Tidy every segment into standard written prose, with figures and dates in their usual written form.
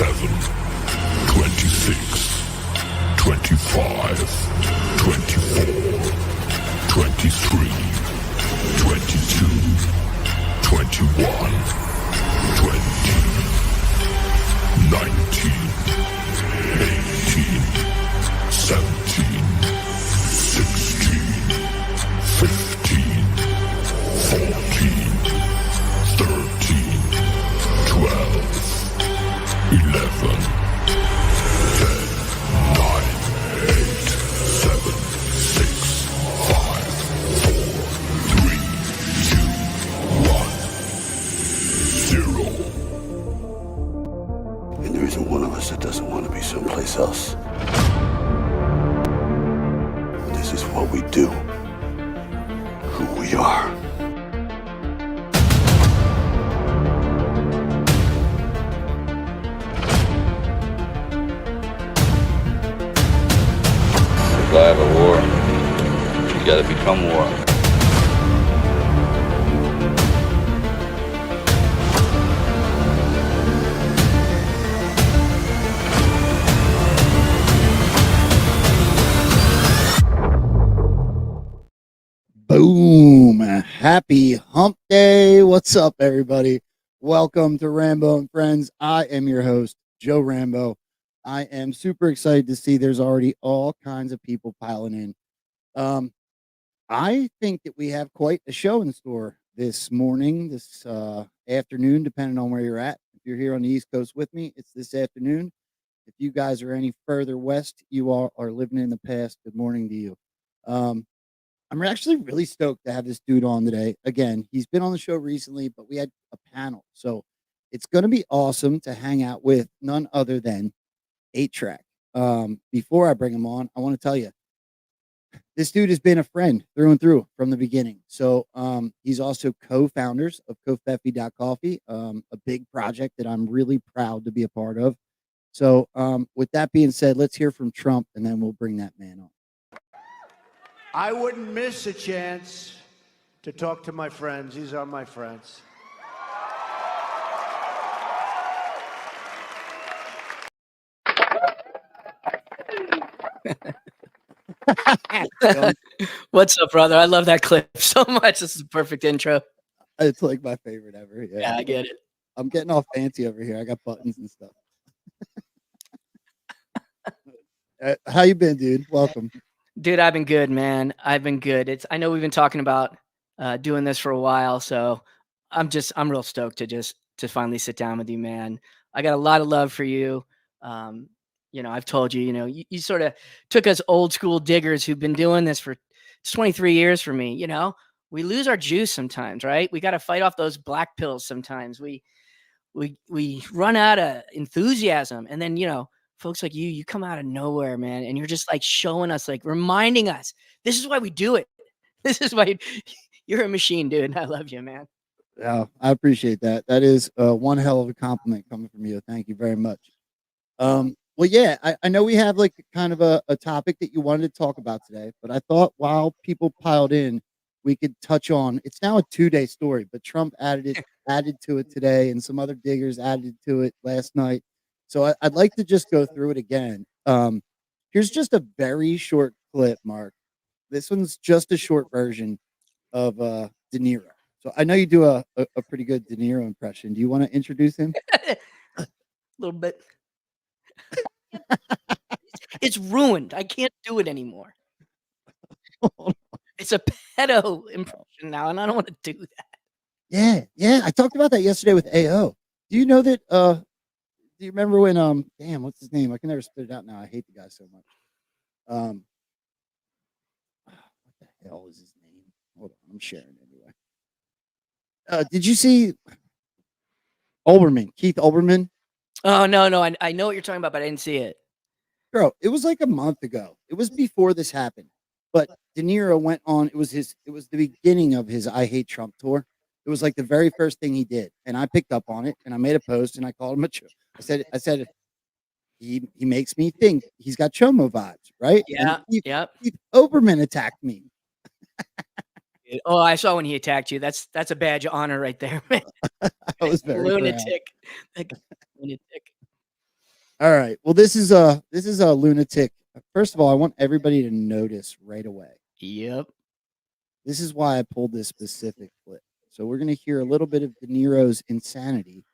27, 26, 25, 24, 23, 22, 21, 20, 19, 18, 17, 16, 15, 14, 13, 12, 11, 10, 9, 8, 7, 6, 5, 4, 3, 2, 1, 0. And there isn't one of us that doesn't want to be someplace else. This is what we do. Who we are. Survive a war, you gotta become war. Boom. Happy hump day. What's up, everybody? Welcome to Rambo and Frens. I am your host, Joe Rambo. I am super excited to see there's already all kinds of people piling in. I think that we have quite a show in store this morning, this afternoon, depending on where you're at. If you're here on the East Coast with me, it's this afternoon. If you guys are any further west, you all are living in the past. Good morning to you. I'm actually really stoked to have this dude on today. Again, he's been on the show recently, but we had a panel. So it's going to be awesome to hang out with none other than 8-Track. Before I bring him on, I want to tell you, this dude has been a friend through and through from the beginning. So he's also co-founders of Kofefi.coffee, a big project that I'm really proud to be a part of. So with that being said, let's hear from Trump, and then we'll bring that man on. I wouldn't miss a chance to talk to my friends. These are my friends. What's up, brother? I love that clip so much. This is a perfect intro. It's like my favorite ever. Yeah, I get it. I'm getting all fancy over here. I got buttons and stuff. How you been, dude? Welcome. Dude, I've been good, man. I've been good. I know we've been talking about doing this for a while, so I'm real stoked to finally sit down with you, man. I got a lot of love for you. I've told you, you sort of took us old school diggers who've been doing this for 23 years for me. We lose our juice sometimes, right? We got to fight off those black pills sometimes. We run out of enthusiasm, and then folks like you come out of nowhere, man, and you're just like showing us, like reminding us, this is why we do it. This is why you're a machine, dude. I love you, man. Yeah, I appreciate that. That is one hell of a compliment coming from you. Thank you very much. Well, yeah, I know we have like kind of a topic that you wanted to talk about today, but I thought while people piled in, we could touch on, it's now a 2-day story, but Trump added to it today, and some other diggers added to it last night. So I'd like to just go through it again. Here's just a very short clip, Mark. This one's just a short version of De Niro. So I know you do a pretty good De Niro impression. Do you want to introduce him? A little bit. It's ruined. I can't do it anymore. It's a pedo impression now, and I don't want to do that. Yeah. I talked about that yesterday with AO. Do you know that do you remember when damn, what's his name? I can never spit it out now. I hate the guy so much. What the hell is his name? Hold on, I'm sharing anyway. Did you see Keith Olbermann? Oh no, I know what you're talking about, but I didn't see it. Bro, it was like a month ago. It was before this happened. But De Niro went on, it was the beginning of his I Hate Trump tour. It was like the very first thing he did. And I picked up on it, and I made a post, and I called him I said he makes me think he's got Chomo vibes, right? Yeah. Keith Olbermann attacked me. Oh, I saw when he attacked you. That's a badge of honor right there, man. I was very lunatic. Lunatic. All right. Well, this is a lunatic. First of all, I want everybody to notice right away. Yep. This is why I pulled this specific clip. So we're going to hear a little bit of De Niro's insanity,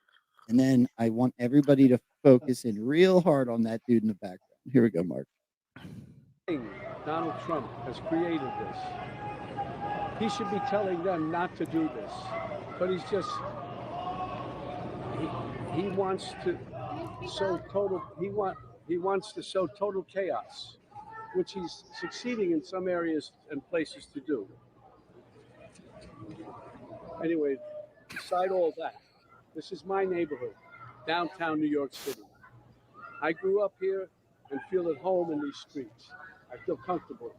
and then I want everybody to focus in real hard on that dude in the background. Here we go, Mark. Donald Trump has created this. He should be telling them not to do this, but he's just he wants to sow total he wants to sow total chaos, which he's succeeding in some areas and places to do. Anyway, beside all that, this is my neighborhood, downtown New York City. I grew up here and feel at home in these streets. I feel comfortable.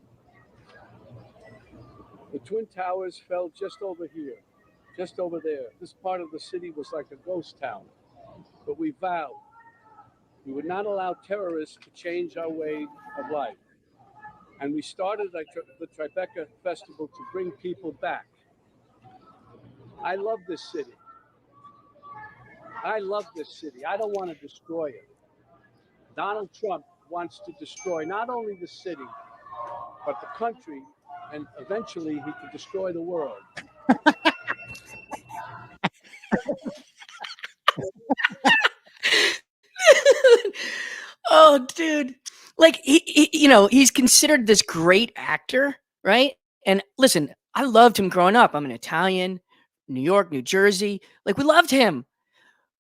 The Twin Towers fell just over here, just over there. This part of the city was like a ghost town. But we vowed we would not allow terrorists to change our way of life. And we started the Tribeca Festival to bring people back. I love this city. I love this city. I don't want to destroy it. Donald Trump wants to destroy not only the city, but the country, and eventually he could destroy the world. Oh, dude. Like he's considered this great actor, right? And listen, I loved him growing up. I'm an Italian, New York, New Jersey. Like we loved him.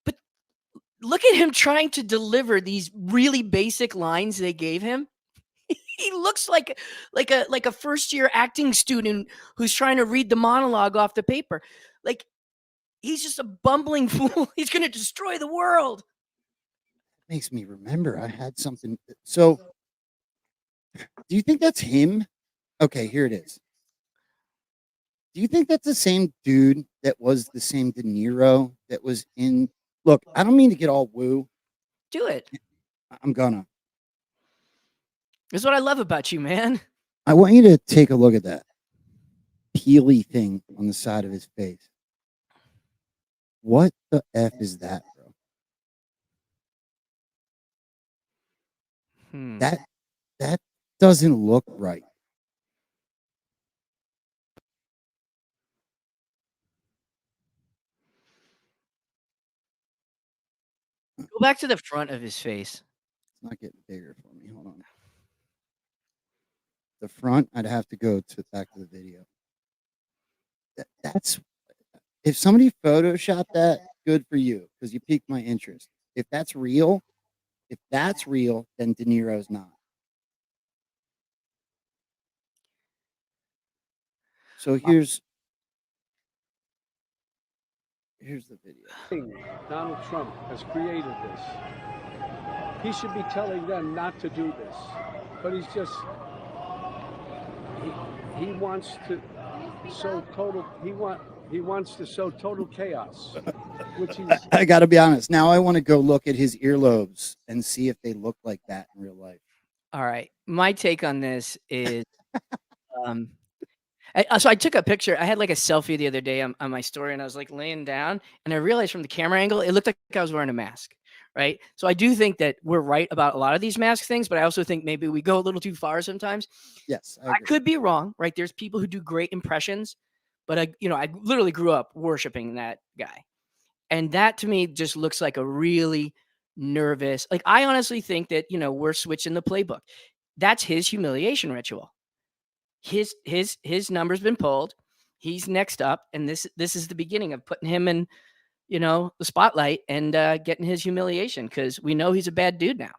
But look at him trying to deliver these really basic lines they gave him. He looks like a first year acting student who's trying to read the monologue off the paper. Like he's just a bumbling fool. He's going to destroy the world. Makes me remember I had something. So, do you think that's him? Okay, here it is. Do you think that's the same dude that was the same De Niro that was in? Look, I don't mean to get all woo. Do it. I'm gonna. This is what I love about you, man. I want you to take a look at that peely thing on the side of his face. What the F is that, bro? That doesn't look right. Go back to the front of his face. It's not getting bigger for me. Hold on. The front, I'd have to go back to the video. That's if somebody photoshopped that, good for you, because you piqued my interest. If that's real, then De Niro's not. So here's the video. Donald Trump has created this. He should be telling them not to do this, but he's just he wants to sow total he wants to sow total chaos, which he's I got to be honest. Now I want to go look at his earlobes and see if they look like that in real life. All right. My take on this is so I took a picture. I had like a selfie the other day on my story, and I was like laying down, and I realized from the camera angle, it looked like I was wearing a mask. Right. So I do think that we're right about a lot of these mask things, but I also think maybe we go a little too far sometimes. Yes. I could be wrong. Right. There's people who do great impressions, but I literally grew up worshiping that guy. And that to me just looks like a really nervous, like I honestly think that, we're switching the playbook. That's his humiliation ritual. His number's been pulled. He's next up, and this is the beginning of putting him in, the spotlight and getting his humiliation, because we know he's a bad dude now.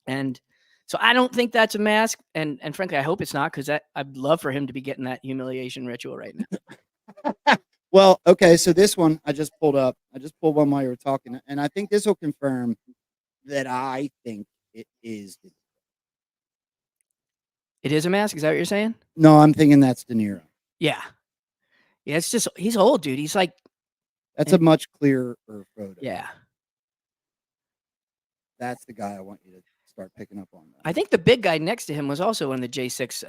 And so I don't think that's a mask, and frankly, I hope it's not, because I'd love for him to be getting that humiliation ritual right now. Well, okay, so this one I just pulled up. I just pulled one while you were talking, and I think this will confirm that I think it is. It is a mask? Is that what you're saying? No, I'm thinking that's De Niro. Yeah. Yeah, it's just he's old, dude. He's like That's a much clearer photo. Yeah. That's the guy I want you to start picking up on. I think the big guy next to him was also one of the J6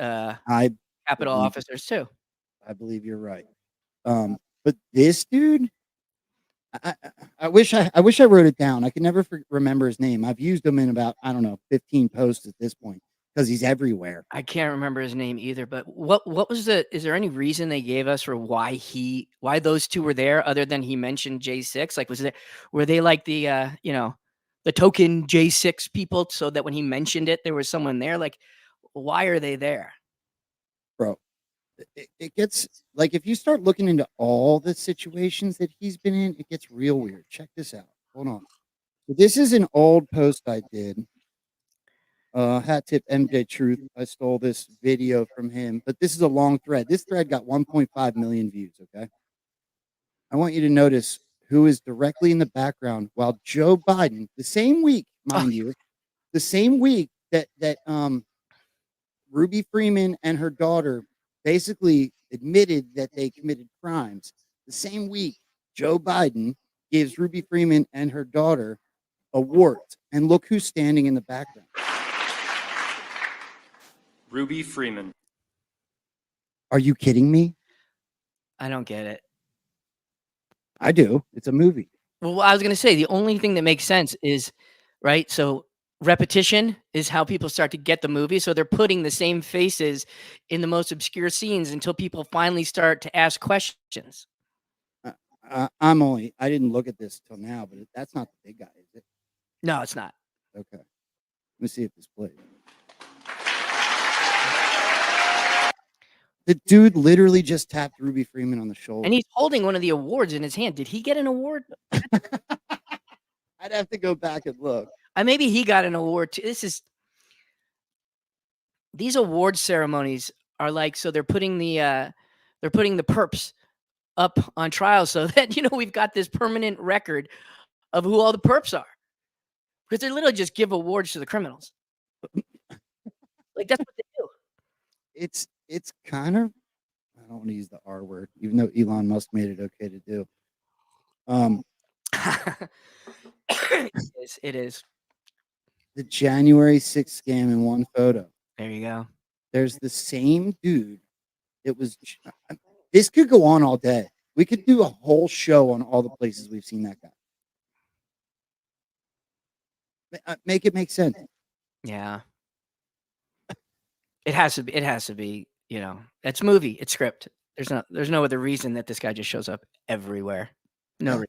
Capitol officers too. I believe you're right. But this dude, I wish I wrote it down. I can never remember his name. I've used him in about, I don't know, 15 posts at this point because he's everywhere. I can't remember his name either, but what was is there any reason they gave us for why those two were there other than he mentioned J6? Like were they like the the token J6 people so that when he mentioned it there was someone there? Like why are they there? Bro, it gets like if you start looking into all the situations that he's been in, it gets real weird. Check this out. Hold on. So this is an old post I did. Hat tip MJ Truth. I stole this video from him, but this is a long thread. This thread got 1.5 million views. Okay. I want you to notice who is directly in the background while Joe Biden, the same week, mind you, the same week that Ruby Freeman and her daughter basically admitted that they committed crimes. The same week, Joe Biden gives Ruby Freeman and her daughter awards. And look who's standing in the background. Ruby Freeman. Are you kidding me? I don't get it. I do. It's a movie. Well, I was going to say the only thing that makes sense is right. So repetition is how people start to get the movie. So they're putting the same faces in the most obscure scenes until people finally start to ask questions. I didn't look at this till now, but that's not the big guy, is it? No, it's not. Okay. Let me see if this plays. The dude literally just tapped Ruby Freeman on the shoulder. And he's holding one of the awards in his hand. Did he get an award? I'd have to go back and look. Maybe he got an award too. These award ceremonies are like, so they're putting the perps up on trial so that, we've got this permanent record of who all the perps are. Because they literally just give awards to the criminals. Like that's what they do. It's kind of, I don't want to use the R word, even though Elon Musk made it okay to do. It is. The January 6th scam in one photo. There you go. There's the same dude. This could go on all day. We could do a whole show on all the places we've seen that guy. Make it make sense. Yeah. It has to be, it's movie, it's script. There's no other reason that this guy just shows up everywhere. No reason.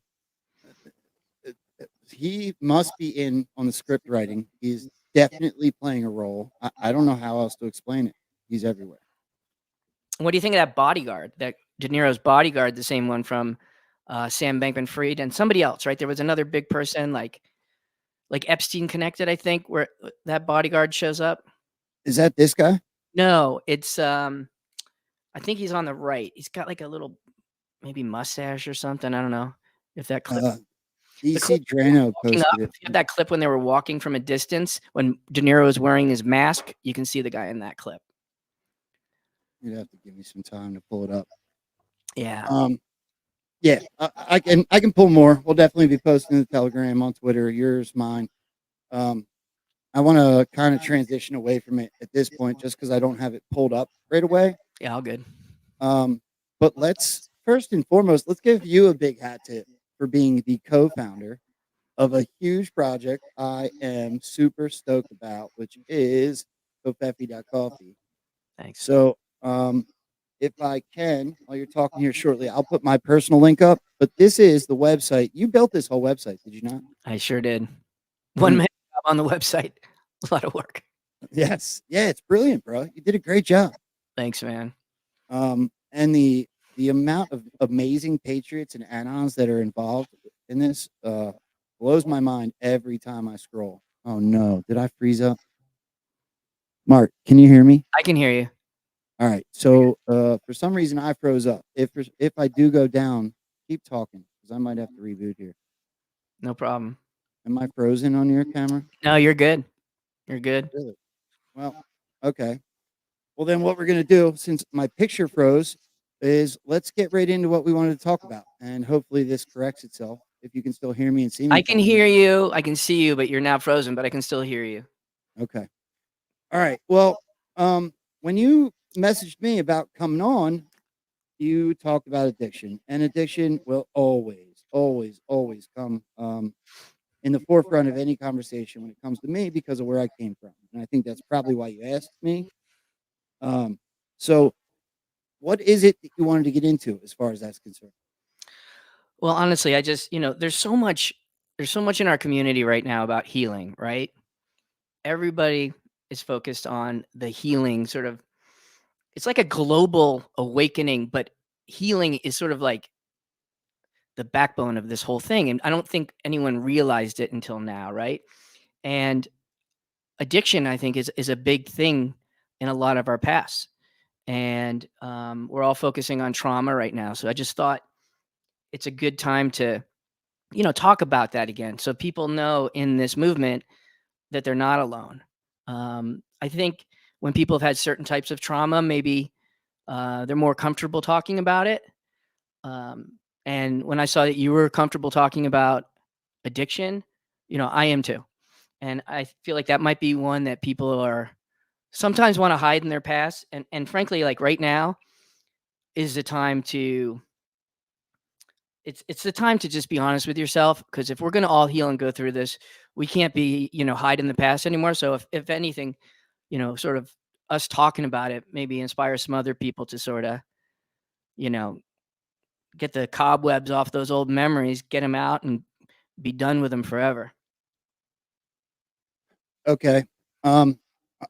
He must be in on the script writing. He's definitely playing a role. I don't know how else to explain it. He's everywhere. What do you think of that bodyguard, that De Niro's bodyguard, the same one from Sam Bankman-Fried and somebody else, right? There was another big person like Epstein connected, I think, where that bodyguard shows up. Is that this guy? No, it's I think he's on the right. He's got like a little maybe mustache or something. I don't know if that clip. DC Drano posted it. If you have that clip when they were walking from a distance when De Niro was wearing his mask, you can see the guy in that clip. You'd have to give me some time to pull it up. Yeah. Yeah, I can pull more. We'll definitely be posting the Telegram on Twitter, yours, mine. I want to kind of transition away from it at this point just because I don't have it pulled up right away. Yeah, all good. But let's first and foremost, let's give you a big hat tip for being the co-founder of a huge project I am super stoked about, which is Covfefe.coffee. Thanks. So if I can, while you're talking here shortly, I'll put my personal link up. But this is the website. You built this whole website, did you not? I sure did. 1 minute on the website. A lot of work. Yes. Yeah, it's brilliant, bro. You did a great job. Thanks, man. And the amount of amazing patriots and add-ons that are involved in this blows my mind every time I scroll. Oh no, did I freeze up? Mark, can you hear me? I can hear you. All right. So for some reason I froze up. If I do go down, keep talking because I might have to reboot here. No problem. Am I frozen on your camera? No, you're good. You're good. Really? Well, okay. Well, then what we're going to do, since my picture froze, is let's get right into what we wanted to talk about. And hopefully this corrects itself. If you can still hear me and see me. I can hear you. I can see you, but you're now frozen, but I can still hear you. Okay. All right. Well, when you messaged me about coming on, you talked about addiction. And addiction will always, always come in the forefront of any conversation when it comes to me because of where I came from. And I think that's probably why you asked me. Um, so what is it that you wanted to get into as far as that's concerned? Well, honestly, I just, there's so much in our community right now about healing, right? Everybody is focused on the healing sort of, it's like a global awakening, but healing is sort of like the backbone of this whole thing. And I don't think anyone realized it until now, right? And addiction, I think, is a big thing in a lot of our past. And we're all focusing on trauma right now. So I just thought it's a good time to, talk about that again. So people know in this movement that they're not alone. I think when people have had certain types of trauma, maybe they're more comfortable talking about it. And when I saw that you were comfortable talking about addiction, I am too. And I feel like that might be one that people are sometimes want to hide in their past. And frankly, like right now is the time to it's the time to just be honest with yourself, because if we're going to all heal and go through this, we can't be, hide in the past anymore. So if anything, sort of us talking about it maybe inspire some other people to sort of, you know, get the cobwebs off those old memories, get them out and be done with them forever. Okay.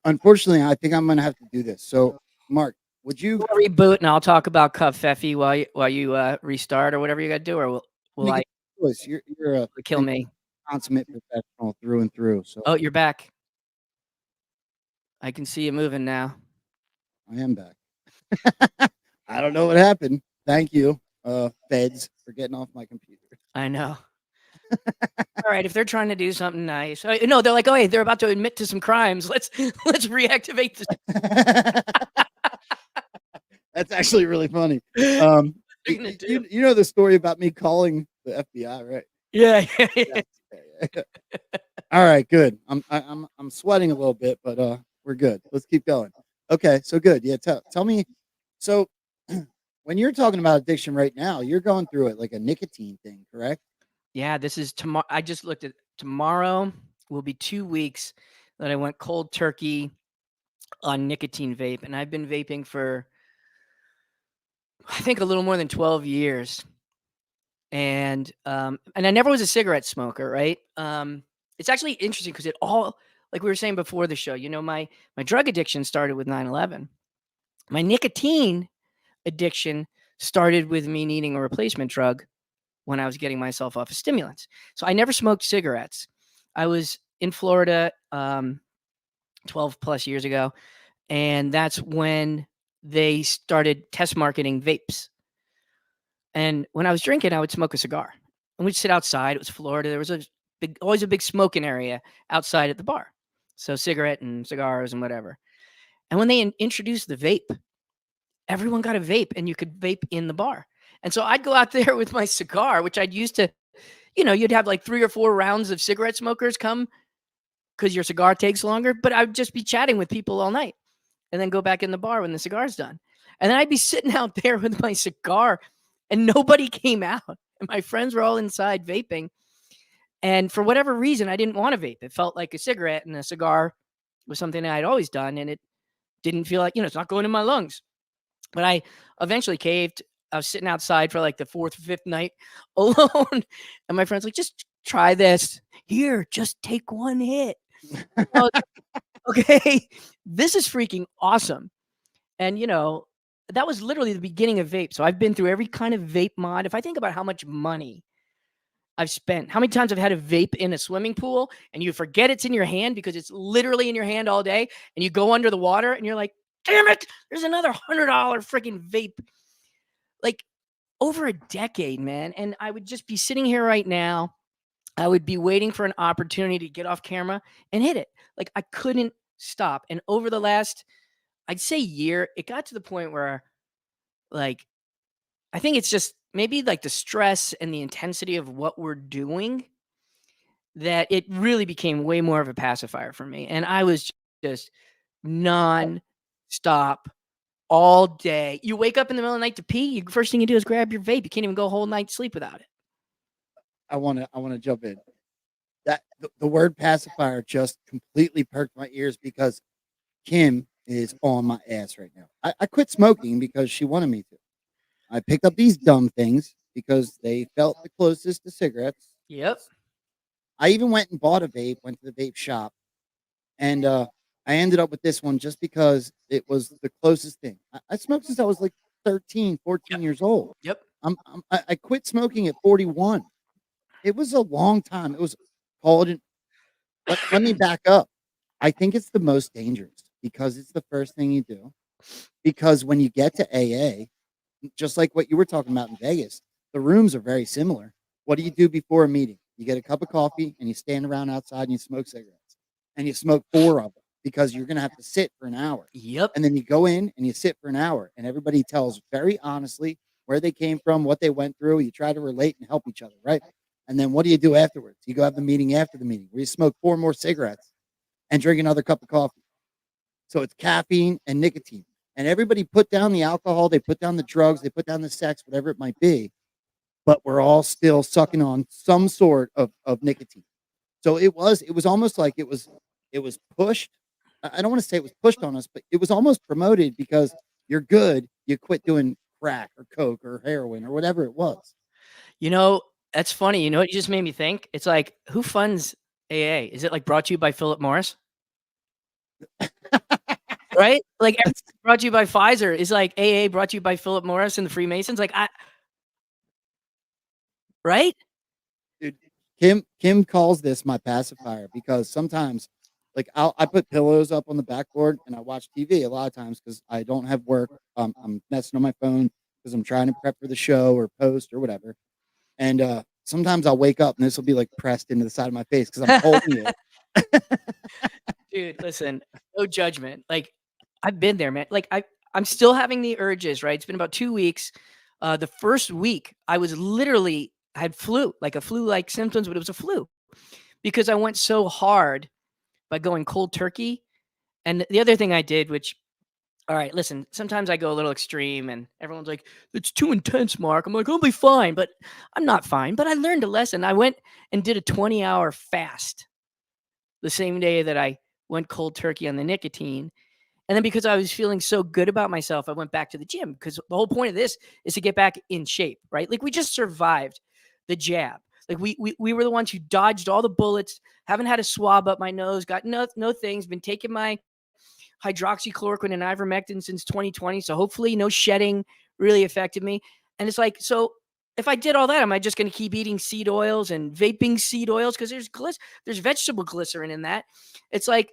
Unfortunately, I think I'm gonna have to do this. So, Mark, would you We'll reboot and I'll talk about Cup Feffy while you restart or whatever you got to do, or will make I a choice? You're a kill me? consummate professional through and through. So Oh, you're back. I can see you moving now. I am back. I don't know what happened. Thank you, feds, for getting off my computer. I know. All right, if they're trying to do something nice, no, they're like, oh, hey, they're about to admit to some crimes. Let's reactivate this. That's actually really funny. They're gonna do. You know the story about me calling the FBI, right? Yeah. All right, good. I'm sweating a little bit, but we're good. Let's keep going. Okay, so good. Yeah, tell me. So when you're talking about addiction right now, you're going through it like a nicotine thing, correct? Yeah, this is tomorrow. I just looked at tomorrow will be 2 weeks that I went cold turkey on nicotine vape, and I've been vaping for I think a little more than 12 years. And I never was a cigarette smoker, right? It's actually interesting because it all, like we were saying before the show, my drug addiction started with 9/11. My nicotine addiction started with me needing a replacement drug when I was getting myself off of stimulants. So I never smoked cigarettes. I was in Florida 12 plus years ago, and that's when they started test marketing vapes. And when I was drinking, I would smoke a cigar. And we'd sit outside. It was Florida. There was always a big smoking area outside at the bar. So cigarette and cigars and whatever. And when they introduced the vape, everyone got a vape and you could vape in the bar. And so I'd go out there with my cigar, which I'd used to, you'd have like 3 or 4 rounds of cigarette smokers come because your cigar takes longer. But I'd just be chatting with people all night and then go back in the bar when the cigar's done. And then I'd be sitting out there with my cigar and nobody came out. And my friends were all inside vaping. And for whatever reason, I didn't want to vape. It felt like a cigarette, and a cigar was something I'd always done. And it didn't feel like, it's not going in my lungs. But I eventually caved. I was sitting outside for like the 4th or 5th night alone. And my friend's like, just try this. Here, just take one hit. Okay, this is freaking awesome. And, that was literally the beginning of vape. So I've been through every kind of vape mod. If I think about how much money I've spent, how many times I've had a vape in a swimming pool and you forget it's in your hand because it's literally in your hand all day, and you go under the water and you're like, damn it, there's another $100 freaking vape. Like over a decade, man. And I would just be sitting here right now. I would be waiting for an opportunity to get off camera and hit it. Like I couldn't stop. And over the last, I'd say year, it got to the point where like, I think it's just maybe like the stress and the intensity of what we're doing that it really became way more of a pacifier for me. And I was just non-stop all day. You wake up in the middle of the night to pee, first thing you do is grab your vape. You can't even go a whole night's sleep without it. I want to jump in. That the word pacifier just completely perked my ears because Kim is on my ass right now. I quit smoking because she wanted me to. I picked up these dumb things because they felt the closest to cigarettes. Yep. I even went and bought a vape, went to the vape shop, and I ended up with this one just because it was the closest thing. I smoked since I was like 13, 14 years old. Yep. I quit smoking at 41. It was a long time. It was called an let me back up. I think it's the most dangerous because it's the first thing you do. Because when you get to AA, just like what you were talking about in Vegas, the rooms are very similar. What do you do before a meeting? You get a cup of coffee and you stand around outside and you smoke cigarettes. And you smoke 4 of them because you're going to have to sit for an hour. Yep. And then you go in and you sit for an hour and everybody tells very honestly where they came from, what they went through. You try to relate and help each other, right? And then what do you do afterwards? You go have the meeting after the meeting where you smoke 4 more cigarettes and drink another cup of coffee. So it's caffeine and nicotine. And everybody put down the alcohol, they put down the drugs, they put down the sex, whatever it might be, but we're all still sucking on some sort of nicotine. So it was almost like it was pushed. I don't want to say it was pushed on us, but it was almost promoted because you're good, you quit doing crack or coke or heroin or whatever it was. You know, that's funny. You know what you just made me think? It's like, who funds AA? Is it like brought to you by Philip Morris? Right? Like everything's brought to you by Pfizer. Is like AA brought to you by Philip Morris and the Freemasons? Like right? Dude, Kim calls this my pacifier because sometimes like I put pillows up on the backboard and I watch TV a lot of times because I don't have work. I'm messing on my phone because I'm trying to prep for the show or post or whatever. And sometimes I'll wake up and this will be like pressed into the side of my face because I'm holding it. Dude, listen, no judgment. Like I've been there, man. Like I'm still having the urges, right? It's been about 2 weeks. The first week, I was literally I had flu, like a flu-like symptoms, but it was a flu because I went so hard by going cold turkey. And the other thing I did, which all right, listen, sometimes I go a little extreme and everyone's like, it's too intense, Mark. I'm like, I'll be fine, but I'm not fine. But I learned a lesson. I went and did a 20-hour fast the same day that I went cold turkey on the nicotine. And then because I was feeling so good about myself, I went back to the gym because the whole point of this is to get back in shape, right? Like we just survived the jab. Like we were the ones who dodged all the bullets, haven't had a swab up my nose, got no things, been taking my hydroxychloroquine and ivermectin since 2020. So hopefully no shedding really affected me. And it's like, so if I did all that, am I just going to keep eating seed oils and vaping seed oils? Because there's vegetable glycerin in that. It's like,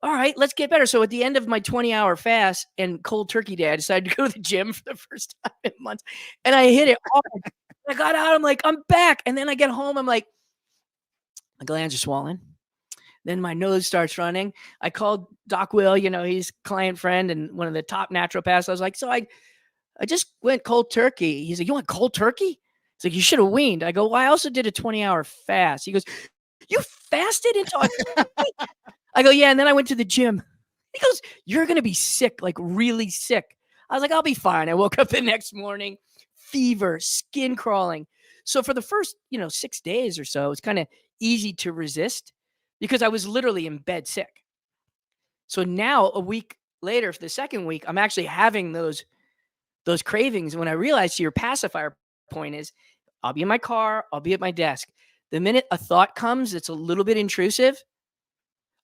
all right, let's get better. So at the end of my 20-hour fast and cold turkey day, I decided to go to the gym for the first time in months. And I hit it hard. I got out. I'm like, I'm back. And then I get home. I'm like, my glands are swollen. Then my nose starts running. I called Doc Will, he's client friend and one of the top naturopaths. I was like, so I just went cold turkey. He's like, you went cold turkey? He's like, you should have weaned. I go, well, I also did a 20-hour fast. He goes, you fasted until I go, yeah. And then I went to the gym. He goes, you're going to be sick, like really sick. I was like, I'll be fine. I woke up the next morning, fever, skin crawling. So for the first, 6 days or so, it's kind of easy to resist because I was literally in bed sick. So now a week later, for the second week, I'm actually having those cravings. And when I realized your pacifier point is, I'll be in my car, I'll be at my desk. The minute a thought comes that's a little bit intrusive,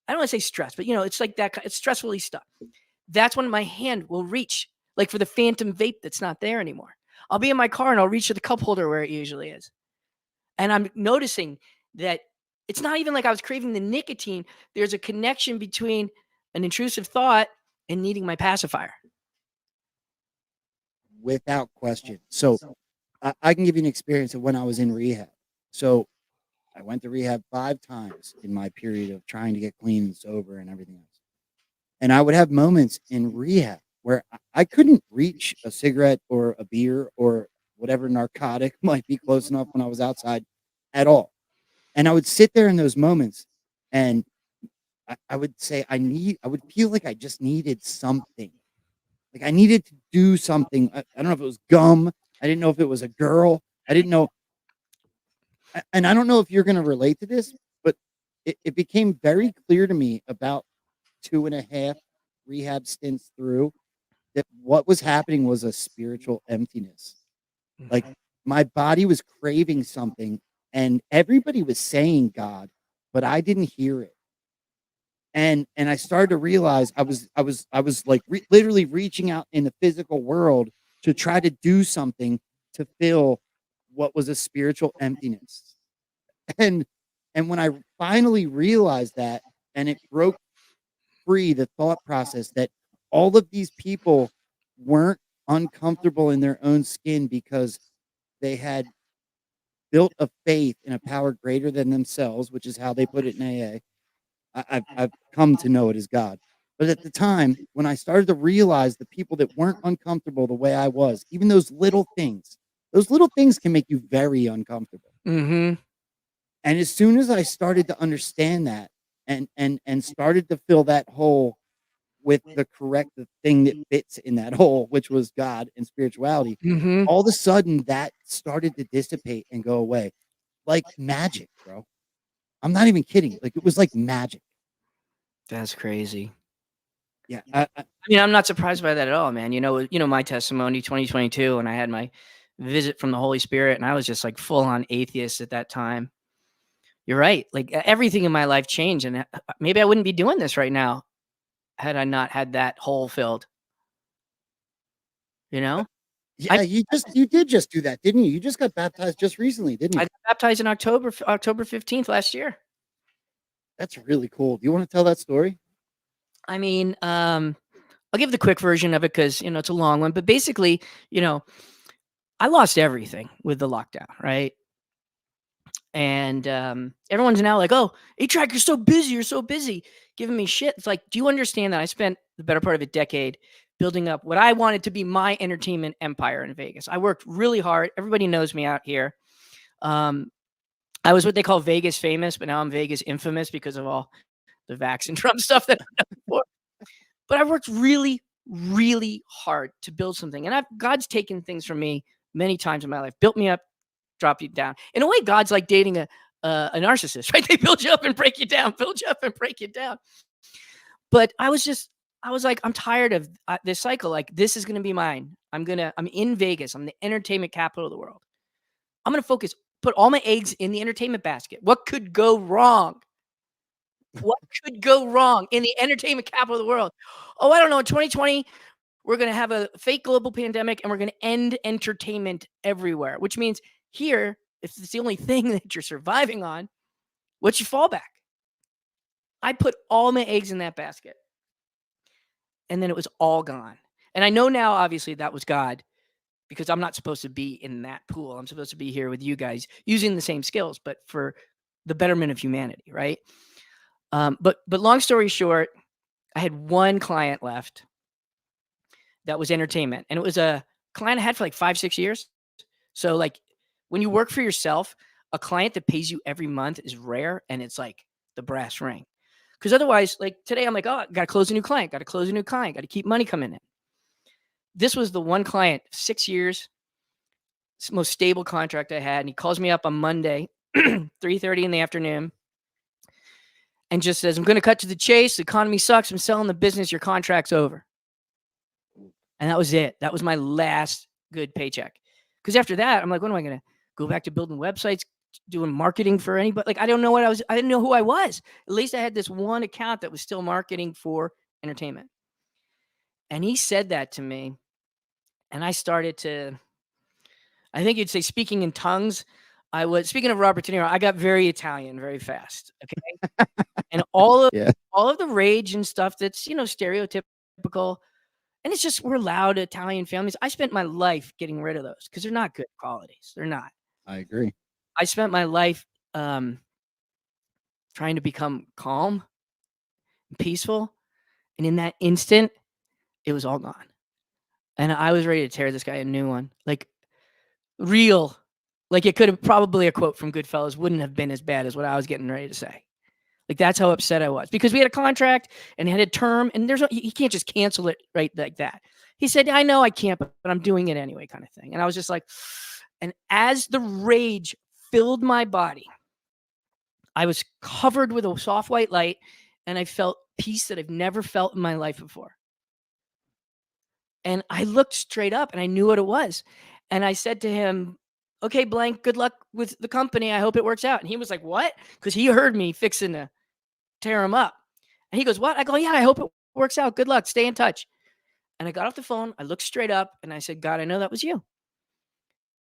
I don't want to say stress, but it's like that. It's stressfully stuff. That's when my hand will reach, like for the phantom vape that's not there anymore. I'll be in my car and I'll reach for the cup holder where it usually is. And I'm noticing that it's not even like I was craving the nicotine. There's a connection between an intrusive thought and needing my pacifier. Without question. So I can give you an experience of when I was in rehab. So I went to rehab 5 times in my period of trying to get clean and sober and everything else. And I would have moments in rehab where I couldn't reach a cigarette or a beer or whatever narcotic might be close enough when I was outside at all. And I would sit there in those moments and I would say I would feel like I just needed something. Like I needed to do something. I don't know if it was gum. I didn't know if it was a girl. I didn't know. and I don't know if you're going to relate to this, but it became very clear to me about 2.5 rehab stints through that what was happening was a spiritual emptiness. Like my body was craving something and everybody was saying God, but I didn't hear it. And I started to realize I was like literally reaching out in the physical world to try to do something to fill what was a spiritual emptiness. And and when I finally realized that, and it broke free the thought process that all of these people weren't uncomfortable in their own skin because they had built a faith in a power greater than themselves, which is how they put it in AA. I've come to know it as God. But at the time, when I started to realize the people that weren't uncomfortable the way I was, even those little things can make you very uncomfortable. Mm-hmm. And as soon as I started to understand that and started to fill that hole with the correct thing that fits in that hole, which was God and spirituality, Mm-hmm. all of a sudden that started to dissipate and go away like magic, bro. I'm not even kidding. Like it was like magic. That's crazy. Yeah. I mean, I'm not surprised by that at all, man. You know my testimony, 2022, and I had my visit from the Holy Spirit, and I was just like full on atheist at that time. You're right. Like everything in my life changed, and maybe I wouldn't be doing this right now had I not had that hole filled. You know, I Yeah, you did just do that, didn't you? You just got baptized just recently, didn't I you? got baptized in October 15th last year. That's really cool. Do you want to tell that story? I mean, I'll give the quick version of it because it's a long one. But basically, you know, I lost everything with the lockdown, right? And everyone's now like, "Oh, A-Track, you're so busy. You're so busy," giving me shit. It's like, do you understand that I spent the better part of a decade building up what I wanted to be my entertainment empire in Vegas? I worked really hard. Everybody knows me out here. Um, I was what they call Vegas famous, but now I'm Vegas infamous because of all the Vax and Trump stuff that I've done before. But I worked really, really hard to build something, and God's taken things from me many times in my life, built me up, drop you down. In a way, God's like dating a narcissist, right? They build you up and break you down, build you up and break you down. But I was like, I'm tired of this cycle. Like, this is going to be mine. I'm in Vegas. I'm the entertainment capital of the world. I'm going to put all my eggs in the entertainment basket. What could go wrong? What could go wrong in the entertainment capital of the world? Oh, I don't know. In 2020, we're going to have a fake global pandemic and we're going to end entertainment everywhere, which means here, if it's the only thing that you're surviving on, what's your fallback? I put all my eggs in that basket and then it was all gone. And I know now, obviously, that was God because I'm not supposed to be in that pool. I'm supposed to be here with you guys using the same skills, but for the betterment of humanity, right? But long story short, I had one client left that was entertainment, and it was a client I had for like 5-6 years. So like when you work for yourself, a client that pays you every month is rare, and it's like the brass ring. Because otherwise, like today, I'm like, oh, got to close a new client, got to keep money coming in. This was the one client, 6 years, most stable contract I had, and he calls me up on Monday, 3:30 in the afternoon, and just says, I'm going to cut to the chase. The economy sucks. I'm selling the business. Your contract's over. And that was it. That was my last good paycheck. Because after that, I'm like, what am I going to go back to building websites, doing marketing for anybody? Like, I didn't know who I was. At least I had this one account that was still marketing for entertainment. And he said that to me. And I started to, I think you'd say speaking in tongues. Speaking of Robert De Niro, I got very Italian very fast. Okay. And all Yeah. of the rage and stuff that's, stereotypical. And it's just, we're loud Italian families. I spent my life getting rid of those because they're not good qualities. They're not. I agree. I spent my life trying to become calm and peaceful. And in that instant, it was all gone. And I was ready to tear this guy a new one. Like, real. Like, it could have probably a quote from Goodfellas wouldn't have been as bad as what I was getting ready to say. Like, that's how upset I was because we had a contract and it had a term, and he can't just cancel it right like that. He said, I know I can't, but I'm doing it anyway, kind of thing. And I was just like, and as the rage filled my body. I was covered with a soft white light, and I felt peace that I've never felt in my life before. And I looked straight up and I knew what it was. And I said to him, "Okay, blank, good luck with the company. I hope it works out." And he was like, "What?" Because he heard me fixing to tear him up. And he goes, "What?" I go, "Yeah, I hope it works out. Good luck. Stay in touch." And I got off the phone. I looked straight up and I said, "God, I know that was you.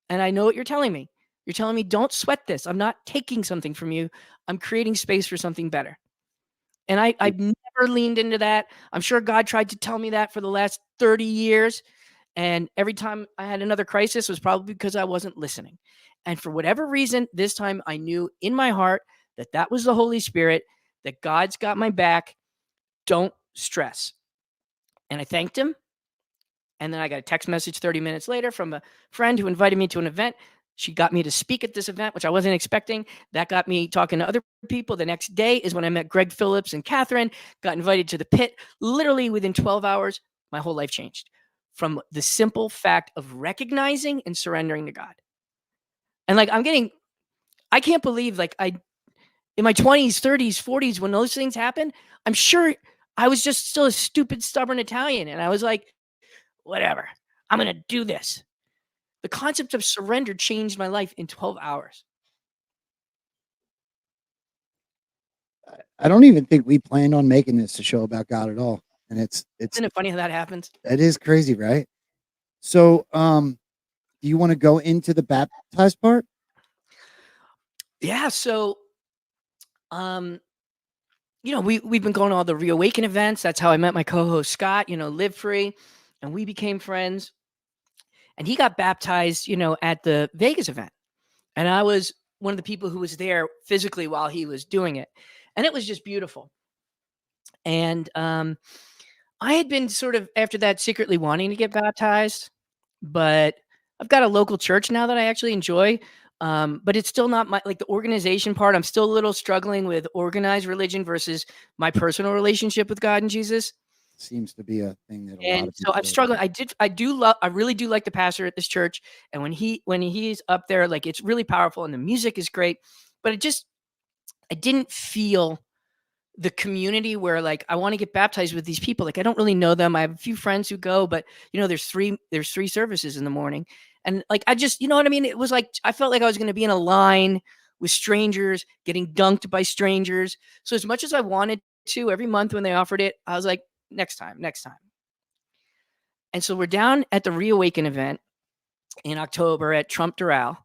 And I know what you're telling me. You're telling me, don't sweat this. I'm not taking something from you. I'm creating space for something better." And I've never leaned into that. I'm sure God tried to tell me that for the last 30 years. And every time I had another crisis, was probably because I wasn't listening. And for whatever reason, this time I knew in my heart that that was the Holy Spirit, that God's got my back. Don't stress. And I thanked him. And then I got a text message 30 minutes later from a friend who invited me to an event. She got me to speak at this event, which I wasn't expecting. That got me talking to other people. The next day is when I met Greg Phillips and Catherine, got invited to the pit. Literally within 12 hours, my whole life changed from the simple fact of recognizing and surrendering to God. And like, I can't believe like in my 20s, 30s, 40s, when those things happened, I'm sure I was just still a stupid, stubborn Italian. And I was like, whatever, I'm going to do this. The concept of surrender changed my life in 12 hours. I don't even think we planned on making this a show about God at all. And Isn't it funny how that happens? it is crazy, right? So, do you want to go into the baptized part? Yeah. So, um, we've been going to all the Reawaken events. That's how I met my co-host Scott, Live Free, and we became friends. And he got baptized, at the Vegas event. And I was one of the people who was there physically while he was doing it. And it was just beautiful. And I had been sort of after that secretly wanting to get baptized, but I've got a local church now that I actually enjoy. But it's still not like the organization part. I'm still a little struggling with organized religion versus my personal relationship with God and Jesus. Seems to be a thing that a lot And of so people I'm are struggling. doing. I really do like the pastor at this church. And when he's up there, like it's really powerful and the music is great. But I didn't feel the community where like I want to get baptized with these people. Like I don't really know them. I have a few friends who go, but there's three services in the morning. And like I just, you know what I mean? It was like I felt like I was going to be in a line with strangers, getting dunked by strangers. So as much as I wanted to, every month when they offered it, I was like, next time, next time. And so we're down at the Reawaken event in October at Trump Doral,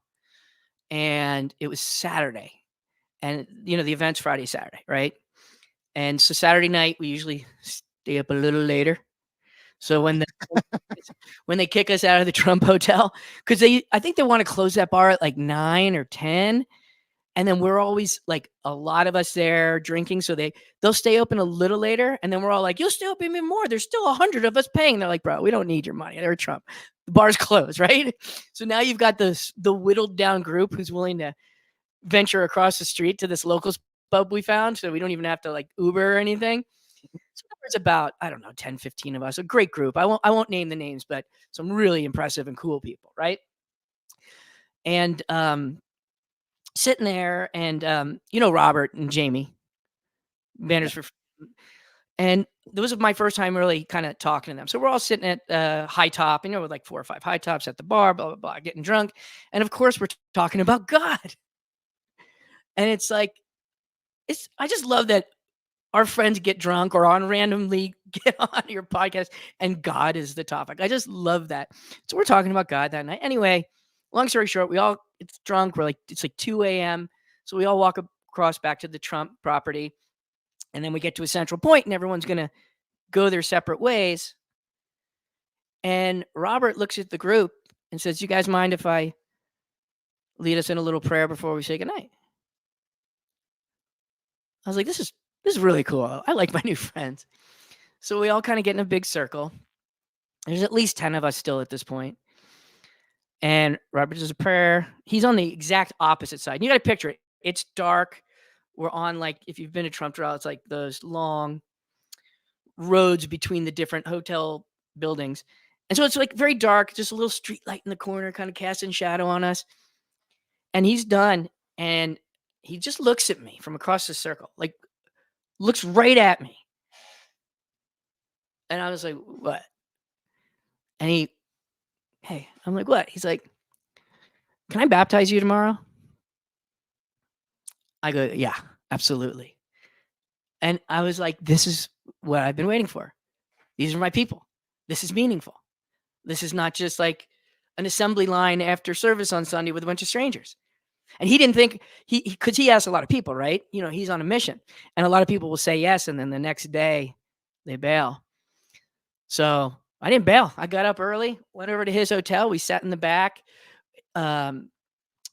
and it was Saturday. And the event's Friday, Saturday, right? And so Saturday night we usually stay up a little later. So when they kick us out of the Trump Hotel, because I think they want to close that bar at like 9 or 10. And then we're always like a lot of us there drinking. So they'll stay open a little later. And then we're all like, you'll stay open even more. There's still 100 of us paying. They're like, bro, we don't need your money. They're Trump. The bar's closed, right? So now you've got the whittled down group who's willing to venture across the street to this local pub we found. So we don't even have to like Uber or anything. So there's about, I don't know, 10, 15 of us, a great group. I won't name the names, but some really impressive and cool people. Right. And, sitting there and, Robert and Jamie Banners for, and this was my first time really kind of talking to them. So we're all sitting at high top, with like 4 or 5 high tops at the bar, blah, blah, blah, getting drunk. And of course we're talking about God. And it's like, I just love that our friends get drunk or on randomly get on your podcast and God is the topic. I just love that. So we're talking about God that night. Anyway, long story short, it's drunk. It's like 2 a.m. So we all walk across back to the Trump property. And then we get to a central point and everyone's going to go their separate ways. And Robert looks at the group and says, "You guys mind if I lead us in a little prayer before we say goodnight?" I was like, this is really cool. I like my new friends. So we all kind of get in a big circle. There's at least 10 of us still at this point. And Robert does a prayer. He's on the exact opposite side. You got to picture it. It's dark. We're on like, if you've been to Trump Trial, it's like those long roads between the different hotel buildings. And so it's like very dark, just a little street light in the corner kind of casting shadow on us. And he's done, and he just looks at me from across the circle, like looks right at me. And I was like, "What?" And hey, I'm like, "What?" He's like, "Can I baptize you tomorrow?" I go, "Yeah, absolutely." And I was like, "This is what I've been waiting for. These are my people. This is meaningful. This is not just like an assembly line after service on Sunday with a bunch of strangers." And he didn't think because he asked a lot of people, right? He's on a mission, and a lot of people will say yes, and then the next day they bail. So I didn't bail. I got up early, went over to his hotel. We sat in the back, a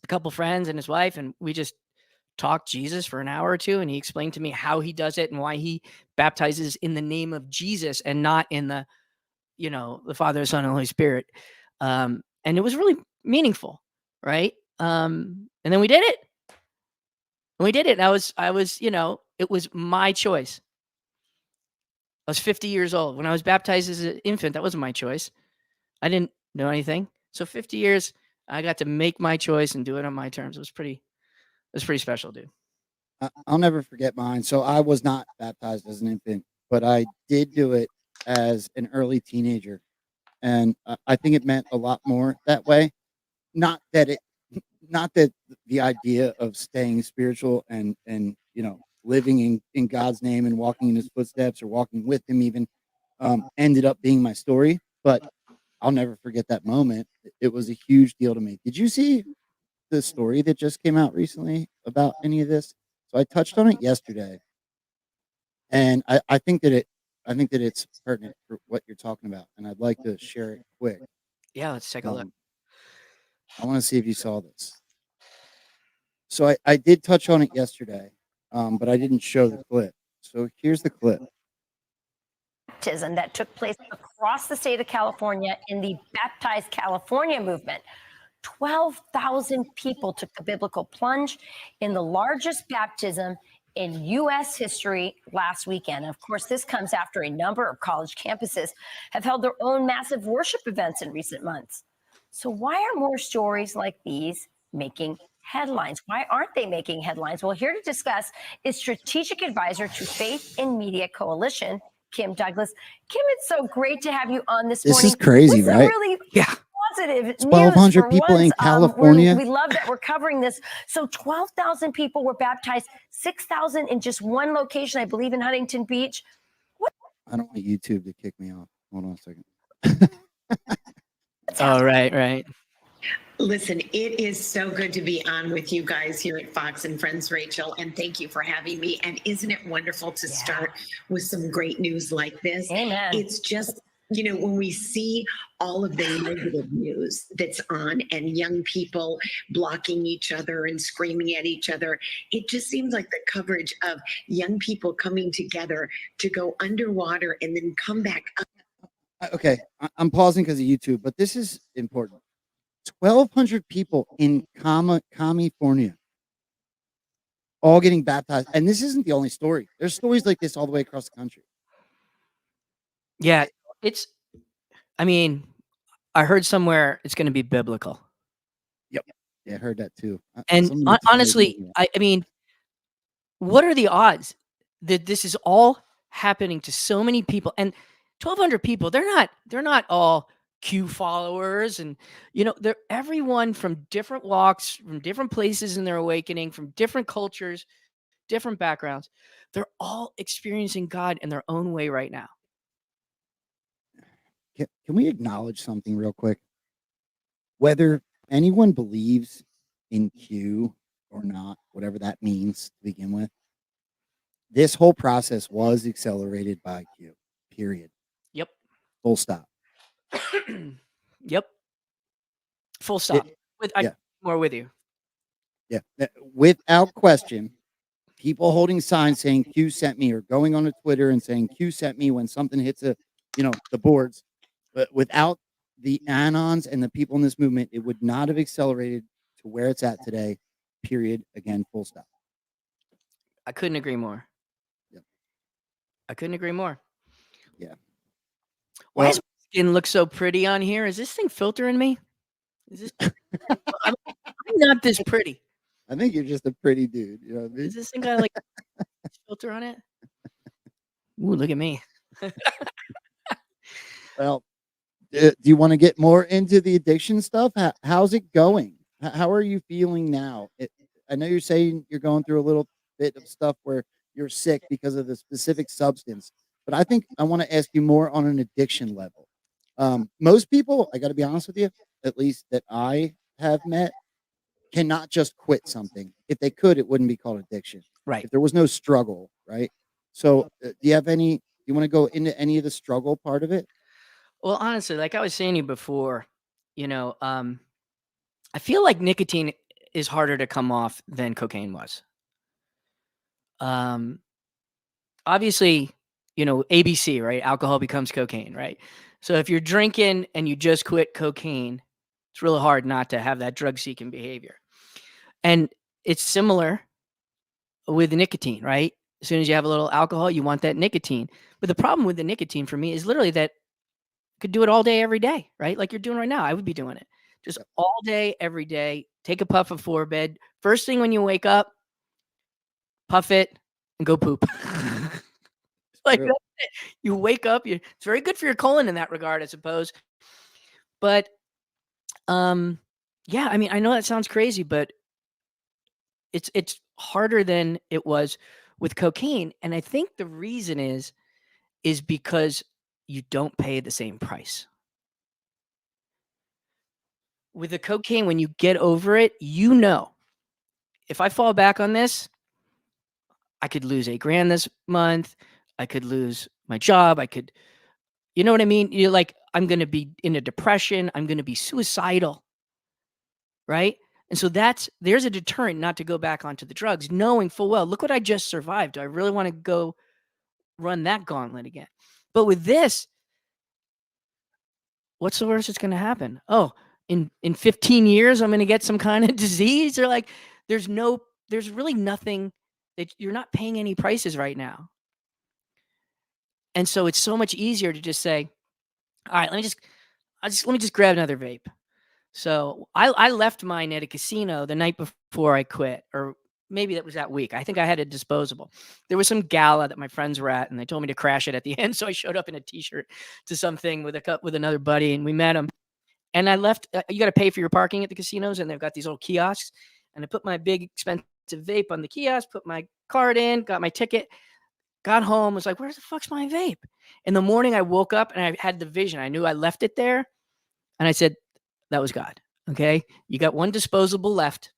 couple friends and his wife, and we just talked Jesus for an hour or two. And he explained to me how he does it and why he baptizes in the name of Jesus and not in the Father, Son, and Holy Spirit. And it was really meaningful, right? And then we did it. And we did it. It was my choice. I was 50 years old. When I was baptized as an infant, that wasn't my choice. I didn't know anything. So 50 years, I got to make my choice and do it on my terms. It was pretty special, dude. I'll never forget mine. So I was not baptized as an infant, but I did do it as an early teenager, and I think it meant a lot more that way. Not that it, not that the idea of staying spiritual and living in God's name and walking in His footsteps or walking with Him even ended up being my story, but I'll never forget that moment. It was a huge deal to me. Did you see the story that just came out recently about any of this? So I touched on it yesterday, and I think that it's pertinent for what you're talking about, and I'd like to share it quick. Yeah, let's take a look. I want to see if you saw this. So I did touch on it yesterday, but I didn't show the clip. So here's the clip. Baptism that took place across the state of California in the Baptize California movement. 12,000 people took the biblical plunge in the largest baptism in U.S. history last weekend. Of course, this comes after a number of college campuses have held their own massive worship events in recent months. So why are more stories like these making headlines? Why aren't they making headlines? Well, here to discuss is strategic advisor to Faith in Media Coalition, Kim Douglas. Kim, it's so great to have you on this morning. This is crazy, With some right? really Yeah. positive news 1,200 for people in once. California. We love that we're covering this. So 12,000 people were baptized, 6,000 in just one location, I believe, in Huntington Beach. I don't want YouTube to kick me off. Hold on a second. Oh, right. Listen, it is so good to be on with you guys here at Fox and Friends, Rachel, and thank you for having me. And isn't it wonderful to start with some great news like this? Amen. It's just, when we see all of the negative news that's on and young people blocking each other and screaming at each other, it just seems like the coverage of young people coming together to go underwater and then come back up. Okay, I'm pausing because of YouTube, but this is important. 1,200 people in California all getting baptized. And this isn't the only story. There's stories like this all the way across the country. Yeah, I heard somewhere it's going to be biblical. Yep. Yeah, I heard that too. And honestly, I mean, what are the odds that this is all happening to so many people? And 1,200 people, they're not all Q followers, and they're everyone from different walks, from different places in their awakening, from different cultures, different backgrounds. They're all experiencing God in their own way right now. Can we acknowledge something real quick? Whether anyone believes in Q or not, whatever that means to begin with, this whole process was accelerated by Q, period. Yep. Full stop. Yep. Full stop. I'm more with you. Yeah. Without question, people holding signs saying Q sent me or going on to Twitter and saying Q sent me when something hits the boards. But without the anons and the people in this movement, it would not have accelerated to where it's at today, period. Again, full stop. I couldn't agree more. Yep. I couldn't agree more. Yeah. Why does my skin look so pretty on here? Is this thing filtering me? Is this? I'm not this pretty. I think you're just a pretty dude. You know what I mean? Is this thing got like a filter on it? Ooh, look at me. Well, do you want to get more into the addiction stuff? How's it going? How are you feeling now? I know you're saying you're going through a little bit of stuff where you're sick because of the specific substance, but I think I want to ask you more on an addiction level. Most people, I got to be honest with you, at least that I have met, cannot just quit something. If they could, it wouldn't be called addiction. Right. If there was no struggle, right? So, do you have any? Do you want to go into any of the struggle part of it? Well, honestly, like I was saying to you before, I feel like nicotine is harder to come off than cocaine was. Um, Obviously, ABC, right? Alcohol becomes cocaine, right? So if you're drinking and you just quit cocaine, it's really hard not to have that drug-seeking behavior. And it's similar with nicotine, right? As soon as you have a little alcohol, you want that nicotine. But the problem with the nicotine for me is literally that could do it all day, every day, right? Like you're doing right now. I would be doing it just all day, every day. Take a puff before bed. First thing when you wake up, puff it and go poop. Like True. that's it. You wake up. It's very good for your colon in that regard, I suppose. But yeah, I mean, I know that sounds crazy, but it's harder than it was with cocaine, and I think the reason is because you don't pay the same price. With the cocaine, when you get over it, if I fall back on this, I could lose $8,000 this month. I could lose my job. You know what I mean? You're like, I'm going to be in a depression. I'm going to be suicidal. Right. And so there's a deterrent not to go back onto the drugs, knowing full well, look what I just survived. Do I really want to go run that gauntlet again? But with this, what's the worst that's going to happen? Oh, in 15 years, I'm going to get some kind of disease. Or like, there's really nothing that you're not paying any prices right now. And so it's so much easier to just say, all right, let me just grab another vape. So I left mine at a casino the night before I quit, or maybe that was that week. I think I had a disposable. There was some gala that my friends were at, and they told me to crash it at the end. So I showed up in a t-shirt to something with another buddy, and we met him. And I left. You got to pay for your parking at the casinos, and they've got these little kiosks. And I put my big expensive vape on the kiosk, put my card in, got my ticket, got home, was like, where the fuck's my vape? In the morning, I woke up and I had the vision. I knew I left it there. And I said, that was God. Okay. You got one disposable left.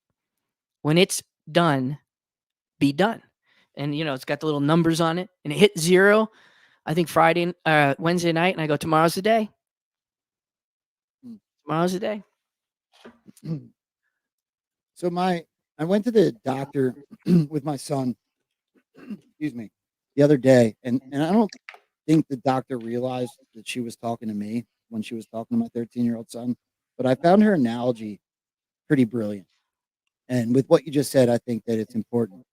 When it's done, be done. And, it's got the little numbers on it, and it hit 0, I think Wednesday night. And I go, tomorrow's the day. Tomorrow's the day. So I went to the doctor with my son, excuse me, the other day, and I don't think the doctor realized that she was talking to me when she was talking to my 13-year-old son, but I found her analogy pretty brilliant. And with what you just said, I think that it's important.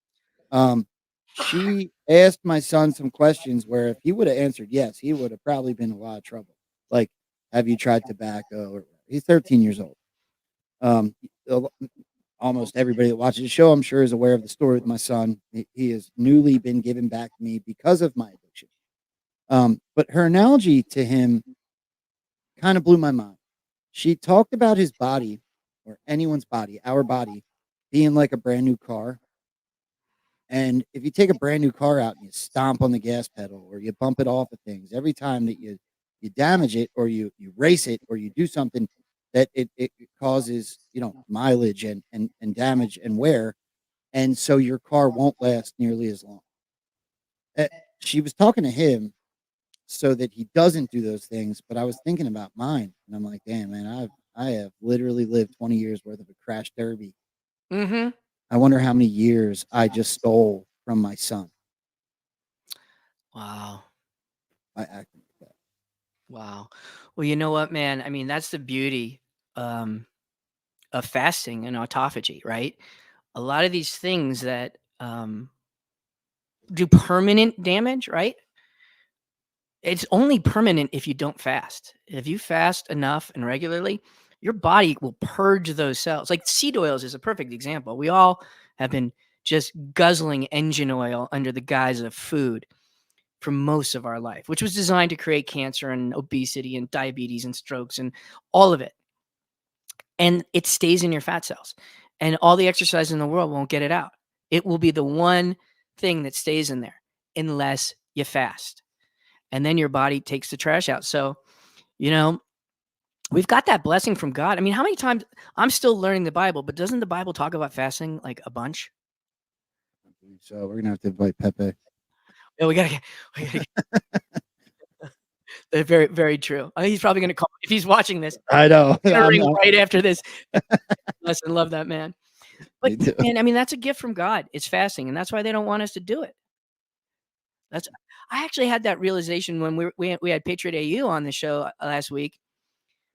She asked my son some questions where if he would have answered yes, he would have probably been in a lot of trouble. Like, have you tried tobacco? Or he's 13 years old. Almost everybody that watches the show, I'm sure, is aware of the story with my son. He has newly been given back to me because of my addiction. But her analogy to him kind of blew my mind. She talked about his body, or anyone's body, our body, being like a brand new car. And if you take a brand new car out and you stomp on the gas pedal, or you bump it off of things, every time that you damage it, or you race it, or you do something that it causes, mileage and damage and wear. And so your car won't last nearly as long. She was talking to him so that he doesn't do those things. But I was thinking about mine, and I'm like, damn, man, I have literally lived 20 years worth of a crash derby. Mm-hmm. I wonder how many years I just stole from my son. Wow. By acting like that. Wow. Well, you know what, man? I mean, that's the beauty of fasting and autophagy, right? A lot of these things that do permanent damage, right? It's only permanent if you don't fast. If you fast enough and regularly, your body will purge those cells. Like seed oils is a perfect example. We all have been just guzzling engine oil under the guise of food for most of our life, which was designed to create cancer and obesity and diabetes and strokes and all of it. And it stays in your fat cells. And all the exercise in the world won't get it out. It will be the one thing that stays in there unless you fast. And then your body takes the trash out. So, we've got that blessing from God. I mean, how many times I'm still learning the Bible, but doesn't the Bible talk about fasting like a bunch? So we're gonna have to invite Pepe. Yeah, we gotta They're very, very true. I think he's probably gonna call if he's watching this. I know. He's gonna I'm ring not- right after this. Listen, love that man. Me too. But man, I mean, that's a gift from God. It's fasting, and that's why they don't want us to do it. I actually had that realization when we had Patriot AU on the show last week.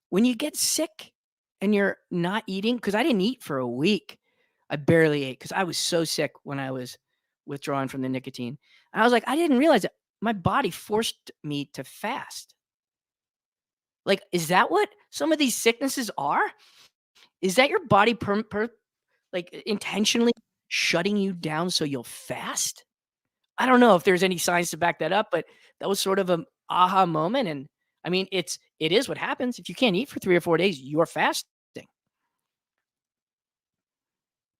When you get sick and you're not eating, because I didn't eat for a week. I barely ate because I was so sick when I was withdrawing from the nicotine. And I was like, I didn't realize that my body forced me to fast. Like, is that what some of these sicknesses are? Is that your body intentionally shutting you down so you'll fast? I don't know if there's any science to back that up, but that was sort of an aha moment. And I mean, it is what happens. If you can't eat for 3 or 4 days, you're fasting.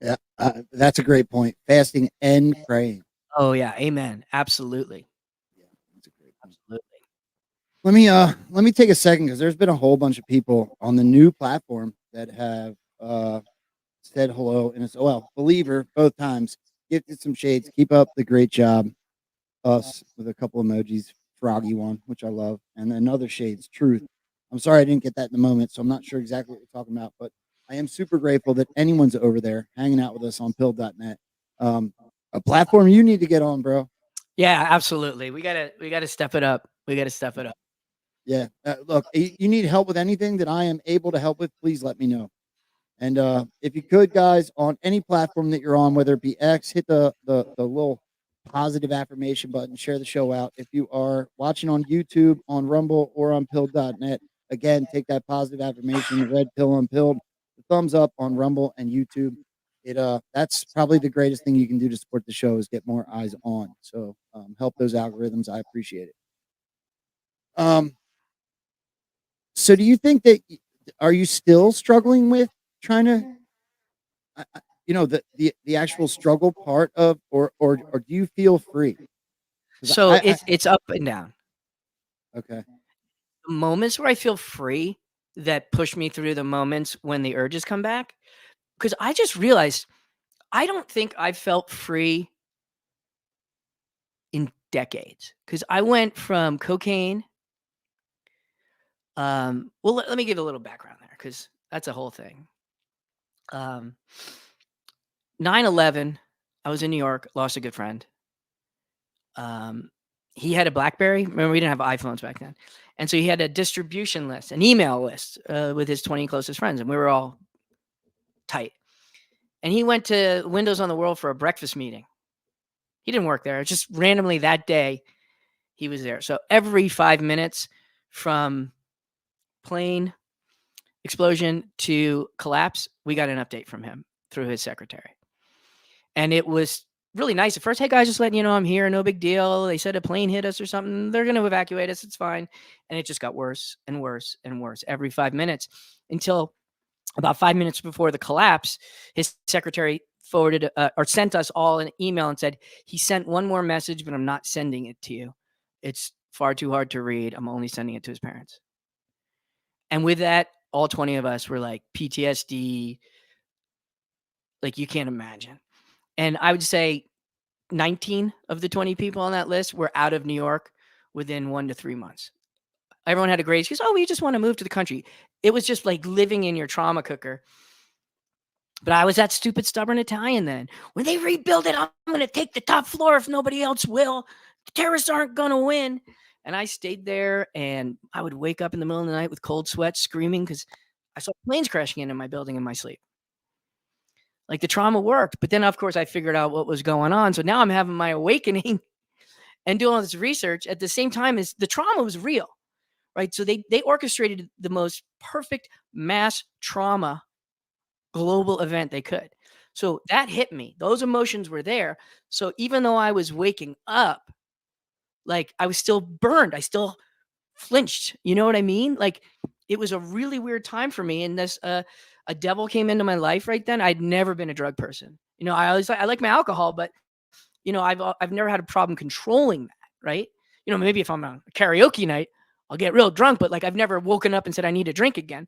Yeah, that's a great point. Fasting and praying. Oh yeah, amen. Absolutely. Yeah, that's a great point. Absolutely. Let me take a second because there's been a whole bunch of people on the new platform that have said hello, and it's believer both times. Gifted some shades. Keep up the great job. Us with a couple emojis, froggy one, which I love, and another shades, truth. I'm sorry I didn't get that in the moment, so I'm not sure exactly what you're talking about, but I am super grateful that anyone's over there hanging out with us on pill.net. A platform you need to get on, bro. Yeah, absolutely. We gotta step it up. We gotta step it up. Yeah. Look, you need help with anything that I am able to help with, please let me know. And if you could, guys, on any platform that you're on, whether it be X, hit the little positive affirmation button, share the show out. If you are watching on YouTube, on Rumble, or on pill.net, again, take that positive affirmation, the red pill unpilled, the thumbs up on Rumble and YouTube. That's probably the greatest thing you can do to support the show is get more eyes on. So help those algorithms. I appreciate it. So do you think that are you still struggling with trying to the actual struggle part of or do you feel free? So it's up and down. Okay. The moments where I feel free that push me through the moments when the urges come back, because I just realized I don't think I've felt free in decades. Because I went from cocaine. Well, let me give a little background there, because that's a whole thing. 9/11, I was in New York, lost a good friend. He had a BlackBerry. Remember, we didn't have iPhones back then. And so he had a distribution list, an email list with his 20 closest friends, and we were all tight. And he went to Windows on the World for a breakfast meeting. He didn't work there. Just randomly that day, he was there. So every 5 minutes from plane explosion to collapse, we got an update from him through his secretary. And it was really nice at first. Hey guys, just letting you know I'm here. No big deal. They said a plane hit us or something. They're going to evacuate us. It's fine. And it just got worse and worse and worse every 5 minutes until about 5 minutes before the collapse, his secretary forwarded or sent us all an email and said, he sent one more message, but I'm not sending it to you. It's far too hard to read. I'm only sending it to his parents. And with that, all 20 of us were like PTSD, like you can't imagine. And I would say 19 of the 20 people on that list were out of New York within 1 to 3 months. Everyone had a great excuse. Oh, we just want to move to the country. It was just like living in your trauma cooker. But I was that stupid, stubborn Italian then. When they rebuild it, I'm going to take the top floor if nobody else will. The terrorists aren't going to win. And I stayed there, and I would wake up in the middle of the night with cold sweats, screaming because I saw planes crashing into my building in my sleep. Like the trauma worked. But then, of course, I figured out what was going on. So now I'm having my awakening and doing all this research at the same time as the trauma was real. right? So they orchestrated the most perfect mass trauma global event they could. So that hit me. Those emotions were there. So even though I was waking up, like I was still burned. I still flinched. You know what I mean? Like it was a really weird time for me. And this a devil came into my life right then. I'd never been a drug person. You know, I like my alcohol, but you know, I've never had a problem controlling that, right? You know, maybe if I'm on a karaoke night, I'll get real drunk, but like I've never woken up and said I need a drink again.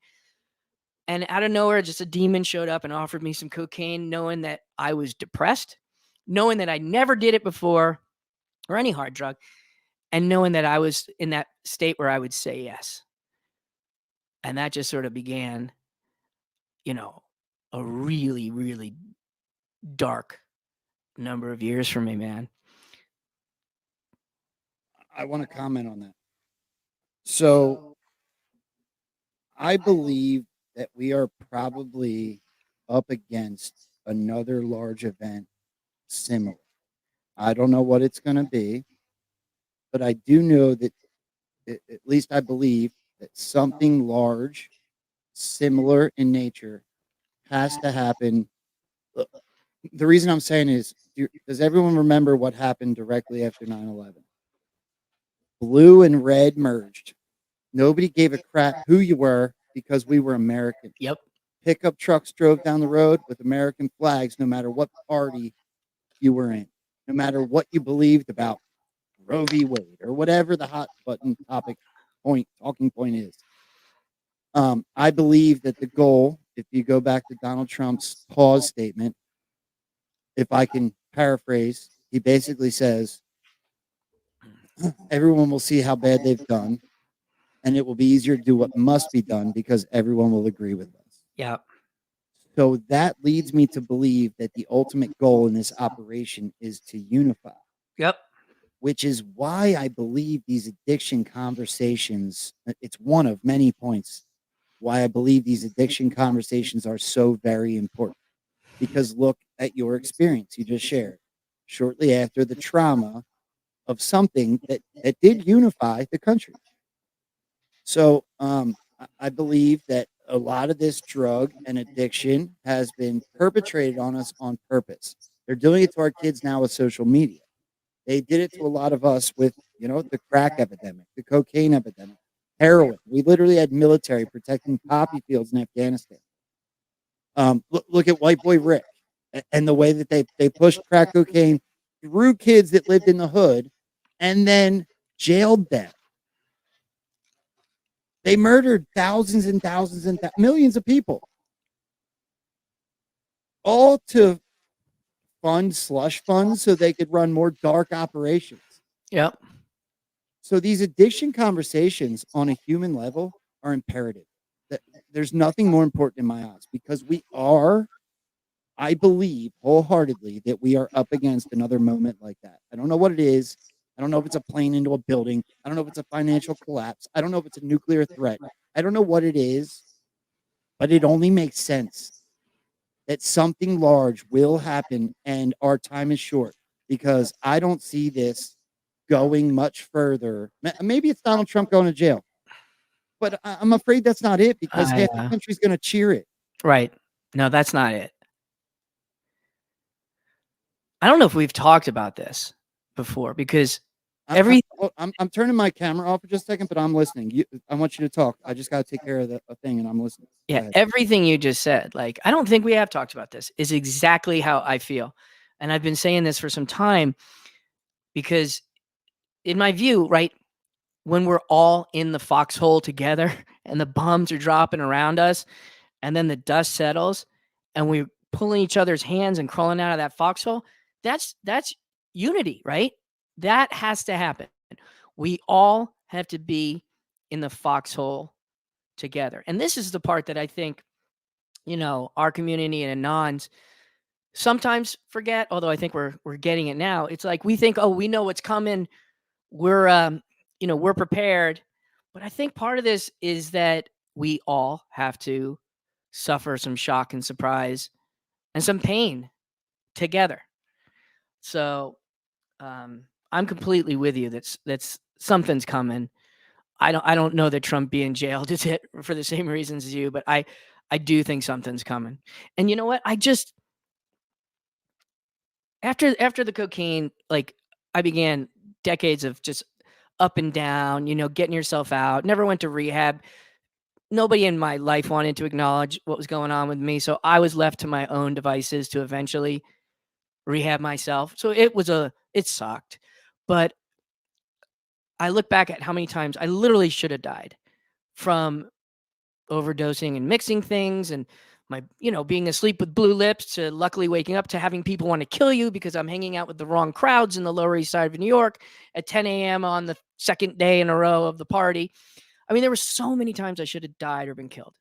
And out of nowhere, just a demon showed up and offered me some cocaine, knowing that I was depressed, knowing that I never did it before or any hard drug, and knowing that I was in that state where I would say yes. And that just sort of began, you know, a really, really dark number of years for me, man. I want to comment on that. So I believe that we are probably up against another large event similar. I don't know what it's going to be, but I do know that at least I believe that something large, similar in nature, has to happen. The reason I'm saying is, does everyone remember what happened directly after 9/11? Blue and red merged. Nobody gave a crap who you were because we were American. Yep. Pickup trucks drove down the road with American flags, no matter what party you were in, no matter what you believed about Roe v. Wade or whatever the hot button talking point is. I believe that the goal, if you go back to Donald Trump's pause statement, if I can paraphrase, he basically says, everyone will see how bad they've done, and it will be easier to do what must be done because everyone will agree with us. Yeah. So that leads me to believe that the ultimate goal in this operation is to unify. Yep. Which is why I believe these addiction conversations, it's one of many points why I believe these addiction conversations are so very important. Because look at your experience you just shared shortly after the trauma of something that did unify the country. So I believe that a lot of this drug and addiction has been perpetrated on us on purpose. They're doing it to our kids now with social media. They did it to a lot of us with, the crack epidemic, the cocaine epidemic, heroin. We literally had military protecting poppy fields in Afghanistan. Look at White Boy Rick and the way that they pushed crack cocaine through kids that lived in the hood and then jailed them. They murdered thousands and thousands and millions of people, all to fund slush funds so they could run more dark operations. Yep. So these addiction conversations on a human level are imperative. There's nothing more important in my eyes because I believe wholeheartedly that we are up against another moment like that. I don't know what it is. I don't know if it's a plane into a building. I don't know if it's a financial collapse. I don't know if it's a nuclear threat. I don't know what it is, but it only makes sense that something large will happen and our time is short because I don't see this going much further. Maybe it's Donald Trump going to jail, but I'm afraid that's not it because half the country's going to cheer it. Right. No, that's not it. I don't know if we've talked about this before because I'm turning my camera off for just a second, but I'm listening. I want you to talk. I just got to take care of a thing, and I'm listening. Yeah, everything you just said, like, I don't think we have talked about this, is exactly how I feel. And I've been saying this for some time because in my view, right, when we're all in the foxhole together and the bombs are dropping around us and then the dust settles and we're pulling each other's hands and crawling out of that foxhole, that's unity, right? That has to happen. We all have to be in the foxhole together. And this is the part that I think, our community and Anons sometimes forget, although I think we're getting it now. It's like we think, oh, we know what's coming. We're we're prepared. But I think part of this is that we all have to suffer some shock and surprise and some pain together. So I'm completely with you. That's something's coming. I don't know that Trump being jailed is it for the same reasons as you, but I do think something's coming. And you know what? I just after the cocaine, like I began decades of just up and down, getting yourself out. Never went to rehab. Nobody in my life wanted to acknowledge what was going on with me, so I was left to my own devices to eventually rehab myself. So it sucked. But I look back at how many times I literally should have died from overdosing and mixing things and my, being asleep with blue lips to luckily waking up to having people want to kill you because I'm hanging out with the wrong crowds in the Lower East Side of New York at 10 a.m. on the second day in a row of the party. I mean, there were so many times I should have died or been killed.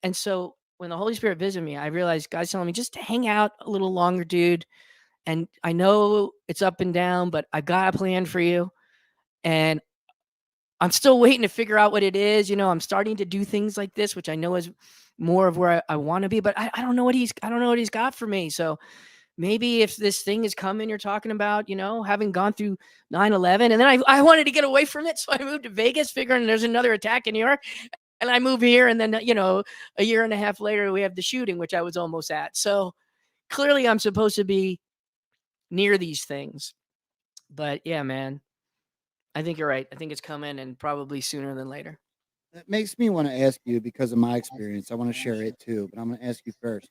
And so when the Holy Spirit visited me, I realized God's telling me just to hang out a little longer, dude. And I know it's up and down, but I got a plan for you. And I'm still waiting to figure out what it is. I'm starting to do things like this, which I know is more of where I want to be, but I don't know what he's got for me. So maybe if this thing is coming, you're talking about, having gone through 9/11, and then I wanted to get away from it. So I moved to Vegas figuring there's another attack in New York, and I move here. And then, a year and a half later, we have the shooting, which I was almost at. So clearly I'm supposed to be near these things, but yeah, man, I think you're right. I think it's coming, and probably sooner than later. That makes me want to ask you because of my experience. I want to share it too, but I'm going to ask you first.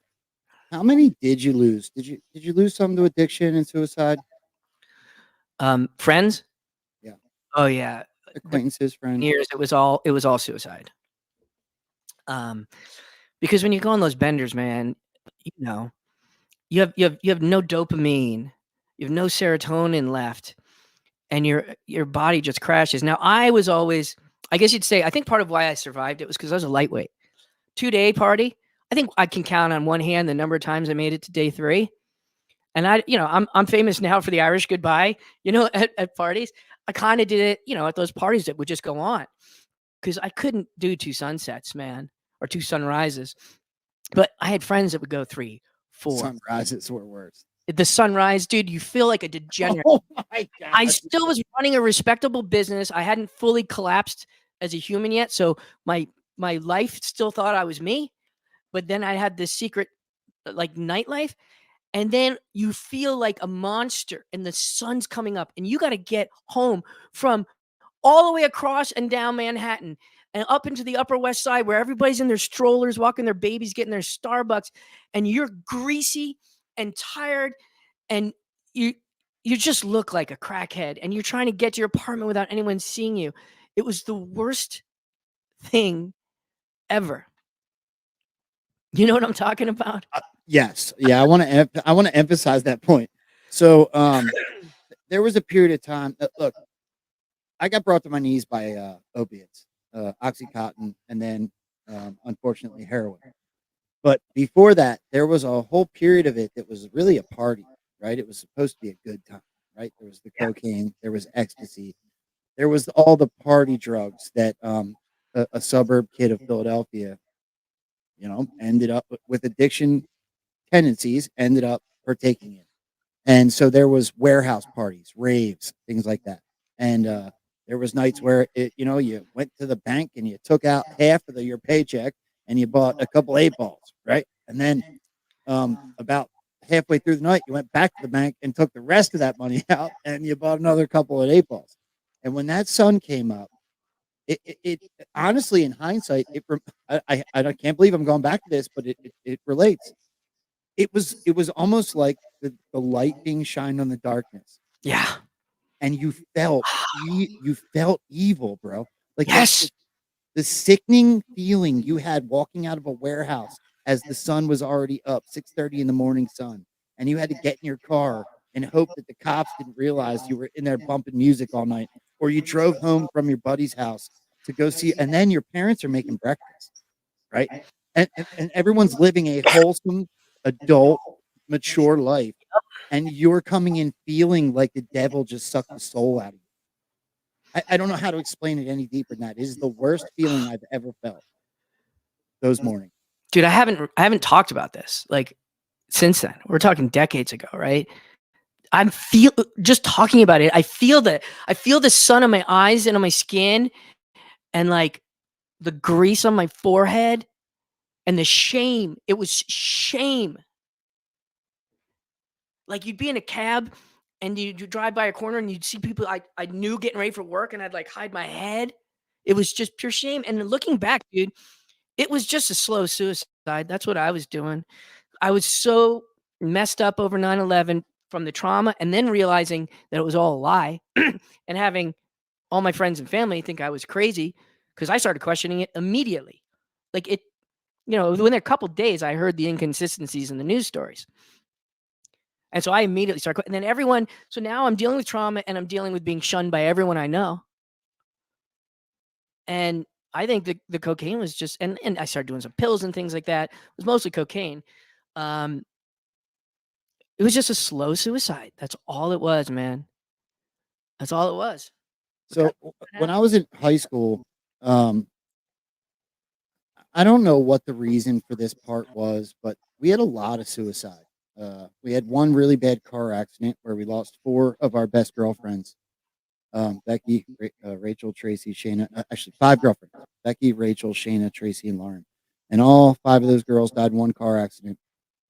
How many did you lose? Did you lose some to addiction and suicide? Friends? Yeah. Oh yeah. Acquaintances, friends. Years it was all suicide. Because when you go on those benders, man, you have no dopamine, you have no serotonin left, and your body just crashes. Now, I was always, I guess you'd say, I think part of why I survived it was because I was a lightweight. 2-day party, I think I can count on one hand the number of times I made it to day 3. And I'm famous now for the Irish goodbye, at parties. I kind of did it, at those parties that would just go on because I couldn't do 2 sunsets, man, or 2 sunrises. But I had friends that would go 3, 4. Sunrises were worse. The sunrise, dude, you feel like a degenerate. Oh my God. I still was running a respectable business. I hadn't fully collapsed as a human yet. So my life still thought I was me. But then I had this secret like nightlife. And then you feel like a monster and the sun's coming up and you got to get home from all the way across and down Manhattan and up into the Upper West Side where everybody's in their strollers, walking their babies, getting their Starbucks, and you're greasy and tired and you just look like a crackhead and you're trying to get to your apartment without anyone seeing you. It was the worst thing ever. You know what I'm talking about? Yes. Yeah, I want to emphasize that point. So, there was a period of time. Look, I got brought to my knees by opiates, OxyContin, and then unfortunately heroin. But before that, there was a whole period of it that was really a party, right? It was supposed to be a good time, right? There was the cocaine, there was ecstasy, there was all the party drugs that a suburb kid of Philadelphia, ended up with addiction tendencies, ended up partaking in. And so there was warehouse parties, raves, things like that. And there was nights where you went to the bank and you took out half of your paycheck and you bought a couple 8-balls, right? And then about halfway through the night, you went back to the bank and took the rest of that money out and you bought another couple of 8-balls. And when that sun came up, it honestly, in hindsight, I can't believe I'm going back to this, but it relates. It was almost like the light being shined on the darkness. Yeah. And you felt evil, bro. Like yes, the sickening feeling you had walking out of a warehouse as the sun was already up, 6:30 in the morning sun, and you had to get in your car and hope that the cops didn't realize you were in there bumping music all night, or you drove home from your buddy's house to go see, and then your parents are making breakfast, right? And everyone's living a wholesome, adult, mature life, and you're coming in feeling like the devil just sucked the soul out of you. I don't know how to explain it any deeper than that. It is the worst feeling I've ever felt those mornings. Dude, I haven't talked about this like since then. We're talking decades ago, right? I'm just talking about it. I feel the sun on my eyes and on my skin, and like the grease on my forehead, and the shame. It was shame. Like you'd be in a cab and you drive by a corner and you'd see people I knew getting ready for work, and I'd like hide my head. It was just pure shame. And then looking back, dude, it was just a slow suicide. That's what I was doing. I was so messed up over 9/11 from the trauma, and then realizing that it was all a lie, and having all my friends and family think I was crazy because I started questioning it immediately. Like it, within a couple days, I heard the inconsistencies in the news stories. And so I immediately started, and then everyone, so now I'm dealing with trauma and I'm dealing with being shunned by everyone I know. And I think the cocaine was just, and I started doing some pills and things like that. It was mostly cocaine. It was just a slow suicide. That's all it was, man. That's all it was. So when I was in high school, um, I don't know what the reason for this part was, but we had a lot of suicide. We had one really bad car accident where we lost 4 of our best girlfriends. Becky, Rachel, Tracy, Shayna, actually 5 girlfriends: Becky, Rachel, Shayna, Tracy, and Lauren. And all 5 of those girls died in one car accident.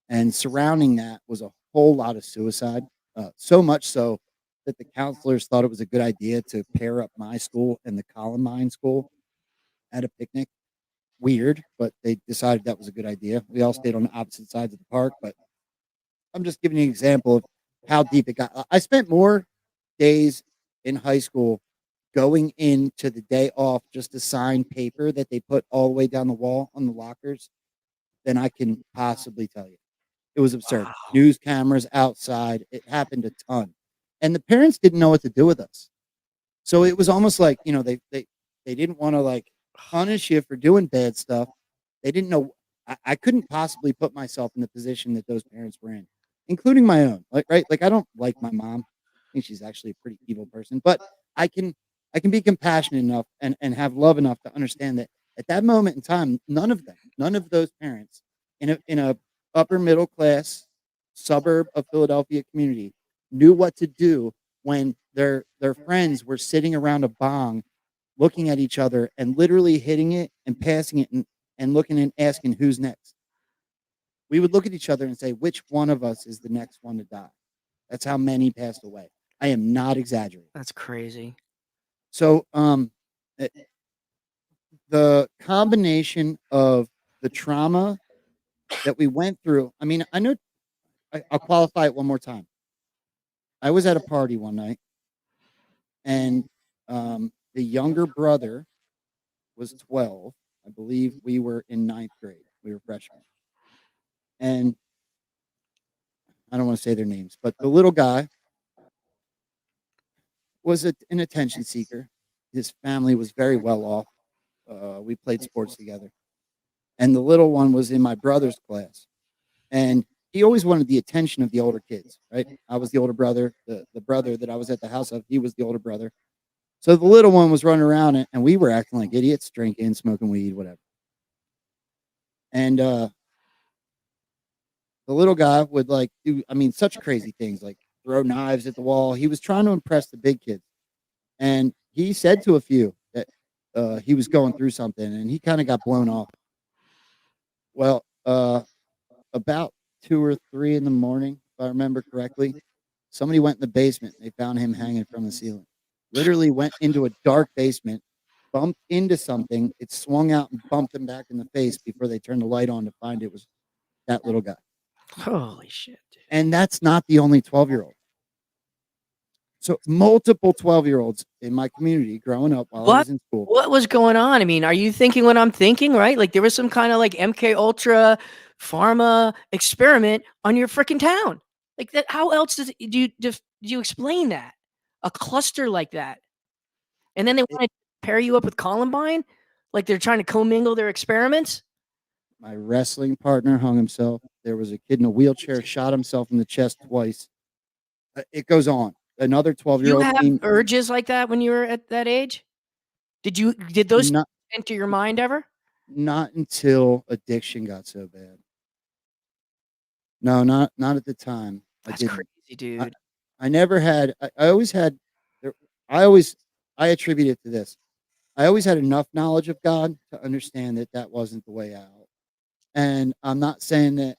And surrounding that was a whole lot of suicide. So much so that the counselors thought it was a good idea to pair up my school and the Columbine school at a picnic. Weird, but they decided that was a good idea. We all stayed on opposite sides of the park, but I'm just giving you an example of how deep it got. I spent more days in high school going into the day off just to sign paper that they put all the way down the wall on the lockers than I can possibly tell you. It was absurd. Wow. News cameras outside. It happened a ton. And the parents didn't know what to do with us. So it was almost like, they didn't want to like punish you for doing bad stuff. They didn't know. I couldn't possibly put myself in the position that those parents were in, including my own. Like, right? Like I don't like my mom. I think she's actually a pretty evil person, but I can I can be compassionate enough and have love enough to understand that at that moment in time, none of those parents in a upper middle class suburb of Philadelphia community knew what to do when their friends were sitting around a bong looking at each other and literally hitting it and passing it and looking and asking who's next. We would look at each other and say, which one of us is the next one to die? That's how many passed away. I am not exaggerating. That's crazy. So eh, the combination of the trauma that we went through, I mean, I know I'll qualify it one more time. I was at a party one night, and the younger brother was 12. I believe we were in 9th grade. We were freshmen. And I don't want to say their names, but the little guy was an attention seeker. His family was very well off. We played sports together. And the little one was in my brother's class. And he always wanted the attention of the older kids, right? I was the older brother. The brother that I was at the house of, he was the older brother. So the little one was running around, and we were acting like idiots, drinking, smoking weed, whatever. And the little guy would like do, I mean, such crazy things, like throw knives at the wall. He was trying to impress the big kids. And he said to a few that he was going through something, and he kind of got blown off. Well, about 2 or 3 in the morning, if I remember correctly, somebody went in the basement. They found him hanging from the ceiling. Literally went into a dark basement, bumped into something. It swung out and bumped him back in the face before they turned the light on to find it was that little guy. Holy shit, dude. And that's not the only 12-year-old. So multiple 12-year-olds in my community growing up while I was in school. What was going on? I mean, are you thinking what I'm thinking, right? Like there was some kind of like MK Ultra pharma experiment on your freaking town. Like that, how else do you explain that? A cluster like that. And then they want to pair you up with Columbine? Like they're trying to commingle their experiments? My wrestling partner hung himself. There was a kid in a wheelchair, shot himself in the chest twice. It goes on. Another You 12-year-old have came. urges like that when you were at that age? Did those Not, enter your mind ever? not until addiction got so bad. No, not at the time. That's crazy, dude. I never had. I always had. I always. I attribute it to this. I always had enough knowledge of God to understand that that wasn't the way out. And I'm not saying that.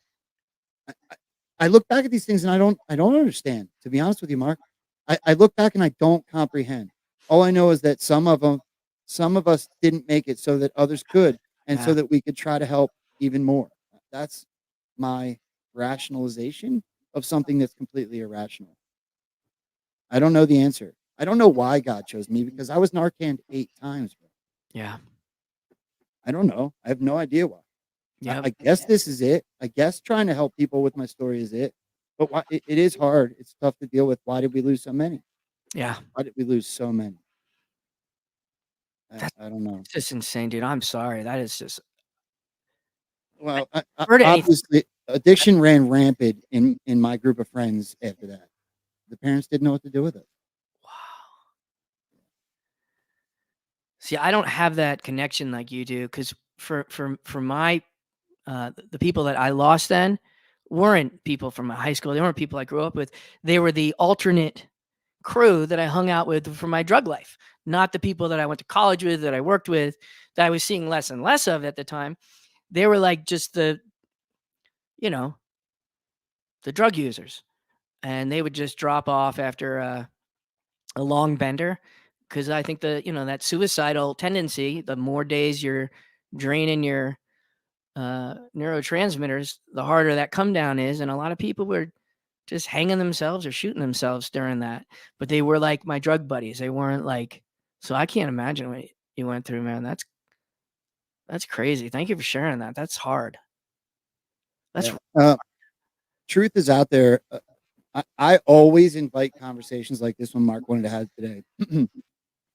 I, I, I look back at these things and I don't understand. To be honest with you, Mark, I look back and I don't comprehend. All I know is that some of us didn't make it so that others could, and so Yeah. that we could try to help even more. That's my rationalization of something that's completely irrational. I don't know the answer. I don't know why God chose me because I was Narcaned 8 times, bro. Yeah. I don't know. I have no idea why. Yep. I guess this is it. I guess trying to help people with my story is it. But why it is hard. It's tough to deal with. Why did we lose so many? Yeah. Why did we lose so many? That's I don't know. just insane, dude. I'm sorry. That is just Well, heard anything. obviously, addiction ran rampant in my group of friends after that. The parents didn't know what to do with it. Wow. See, I don't have that connection like you do because for my the people that I lost then weren't people from my high school. They weren't people I grew up with. They were the alternate crew that I hung out with for my drug life, not the people that I went to college with, that I worked with, that I was seeing less and less of at the time. They were like just you know, the drug users. And they would just drop off after a long bender because I think that suicidal tendency, the more days you're draining your neurotransmitters, the harder that come down is. And a lot of people were just hanging themselves or shooting themselves during that. But they were like my drug buddies. They weren't like, so I can't imagine what you went through, man. That's crazy. Thank you for sharing that. That's hard. That's Yeah. Truth is out there. I always invite conversations like this one Mark wanted to have today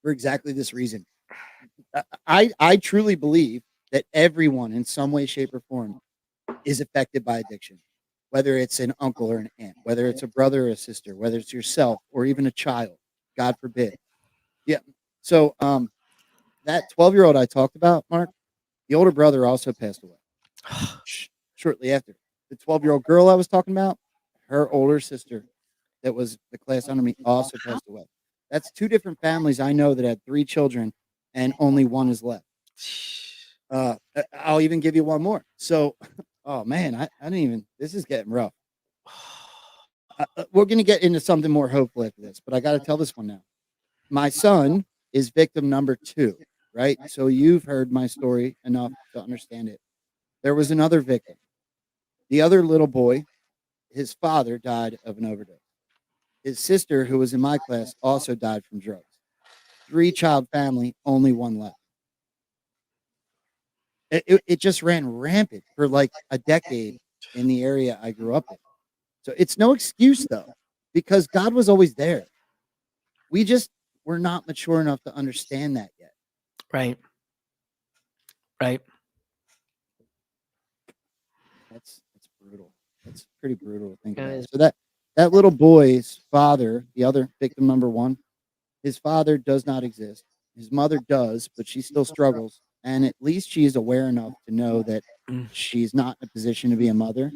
for exactly this reason. I truly believe that everyone in some way, shape, or form is affected by addiction, whether it's an uncle or an aunt, whether it's a brother or a sister, whether it's yourself or even a child, God forbid. Yeah. So that 12-year-old I talked about, Mark, the older brother also passed away shortly after. The 12-year-old girl I was talking about, her older sister that was the class under me also passed away. That's 2 different families I know that had 3 children and only 1 is left. I'll even give you one more. So, oh man, I didn't even. This is getting rough. We're gonna get into something more hopeful after this, but I got to tell this one now. My son is victim number 2, right? So you've heard my story enough to understand it. There was another victim. The other little boy, his father died of an overdose. His sister, who was in my class, also died from drugs. 3-child family, only 1 left. It just ran rampant for like a decade in the area I grew up in. So it's no excuse though, because God was always there. We just were not mature enough to understand that yet. right. Right. That's brutal. That's pretty brutal to think It about. is. So that little boy's father, the other victim number 1, his father does not exist. His mother does, but she still struggles. And at least she is aware enough to know that Mm. she's not in a position to be a mother.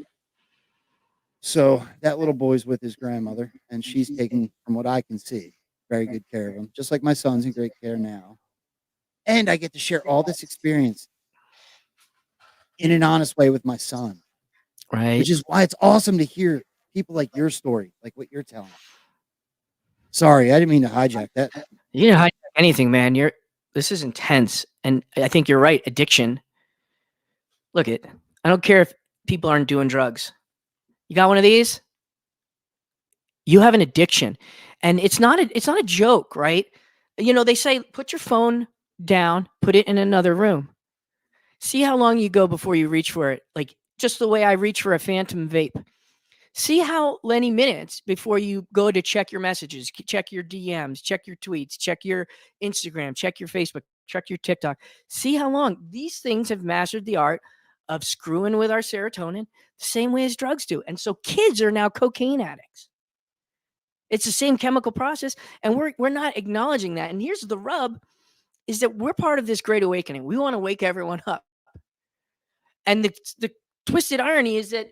So that little boy's with his grandmother, and she's taking, from what I can see, very good care of him, just like my son's in great care now. And I get to share all this experience in an honest way with my son, Right. which is why it's awesome to hear people like your story, like what you're telling. Sorry, I didn't mean to hijack that. You didn't hijack anything, man. This is intense. And I think you're right. Addiction. Look it. I don't care if people aren't doing drugs. You got one of these? You have an addiction. And it's not a joke, right? They say put your phone down, put it in another room. See how long you go before you reach for it. Like just the way I reach for a phantom vape. See how many minutes before you go to check your messages, check your DMs, check your tweets, check your Instagram, check your Facebook, check your TikTok. See how long these things have mastered the art of screwing with our serotonin the same way as drugs do. And so kids are now cocaine addicts. It's the same chemical process, and we're not acknowledging that. And here's the rub is that we're part of this great awakening. We want to wake everyone up. And the twisted irony is that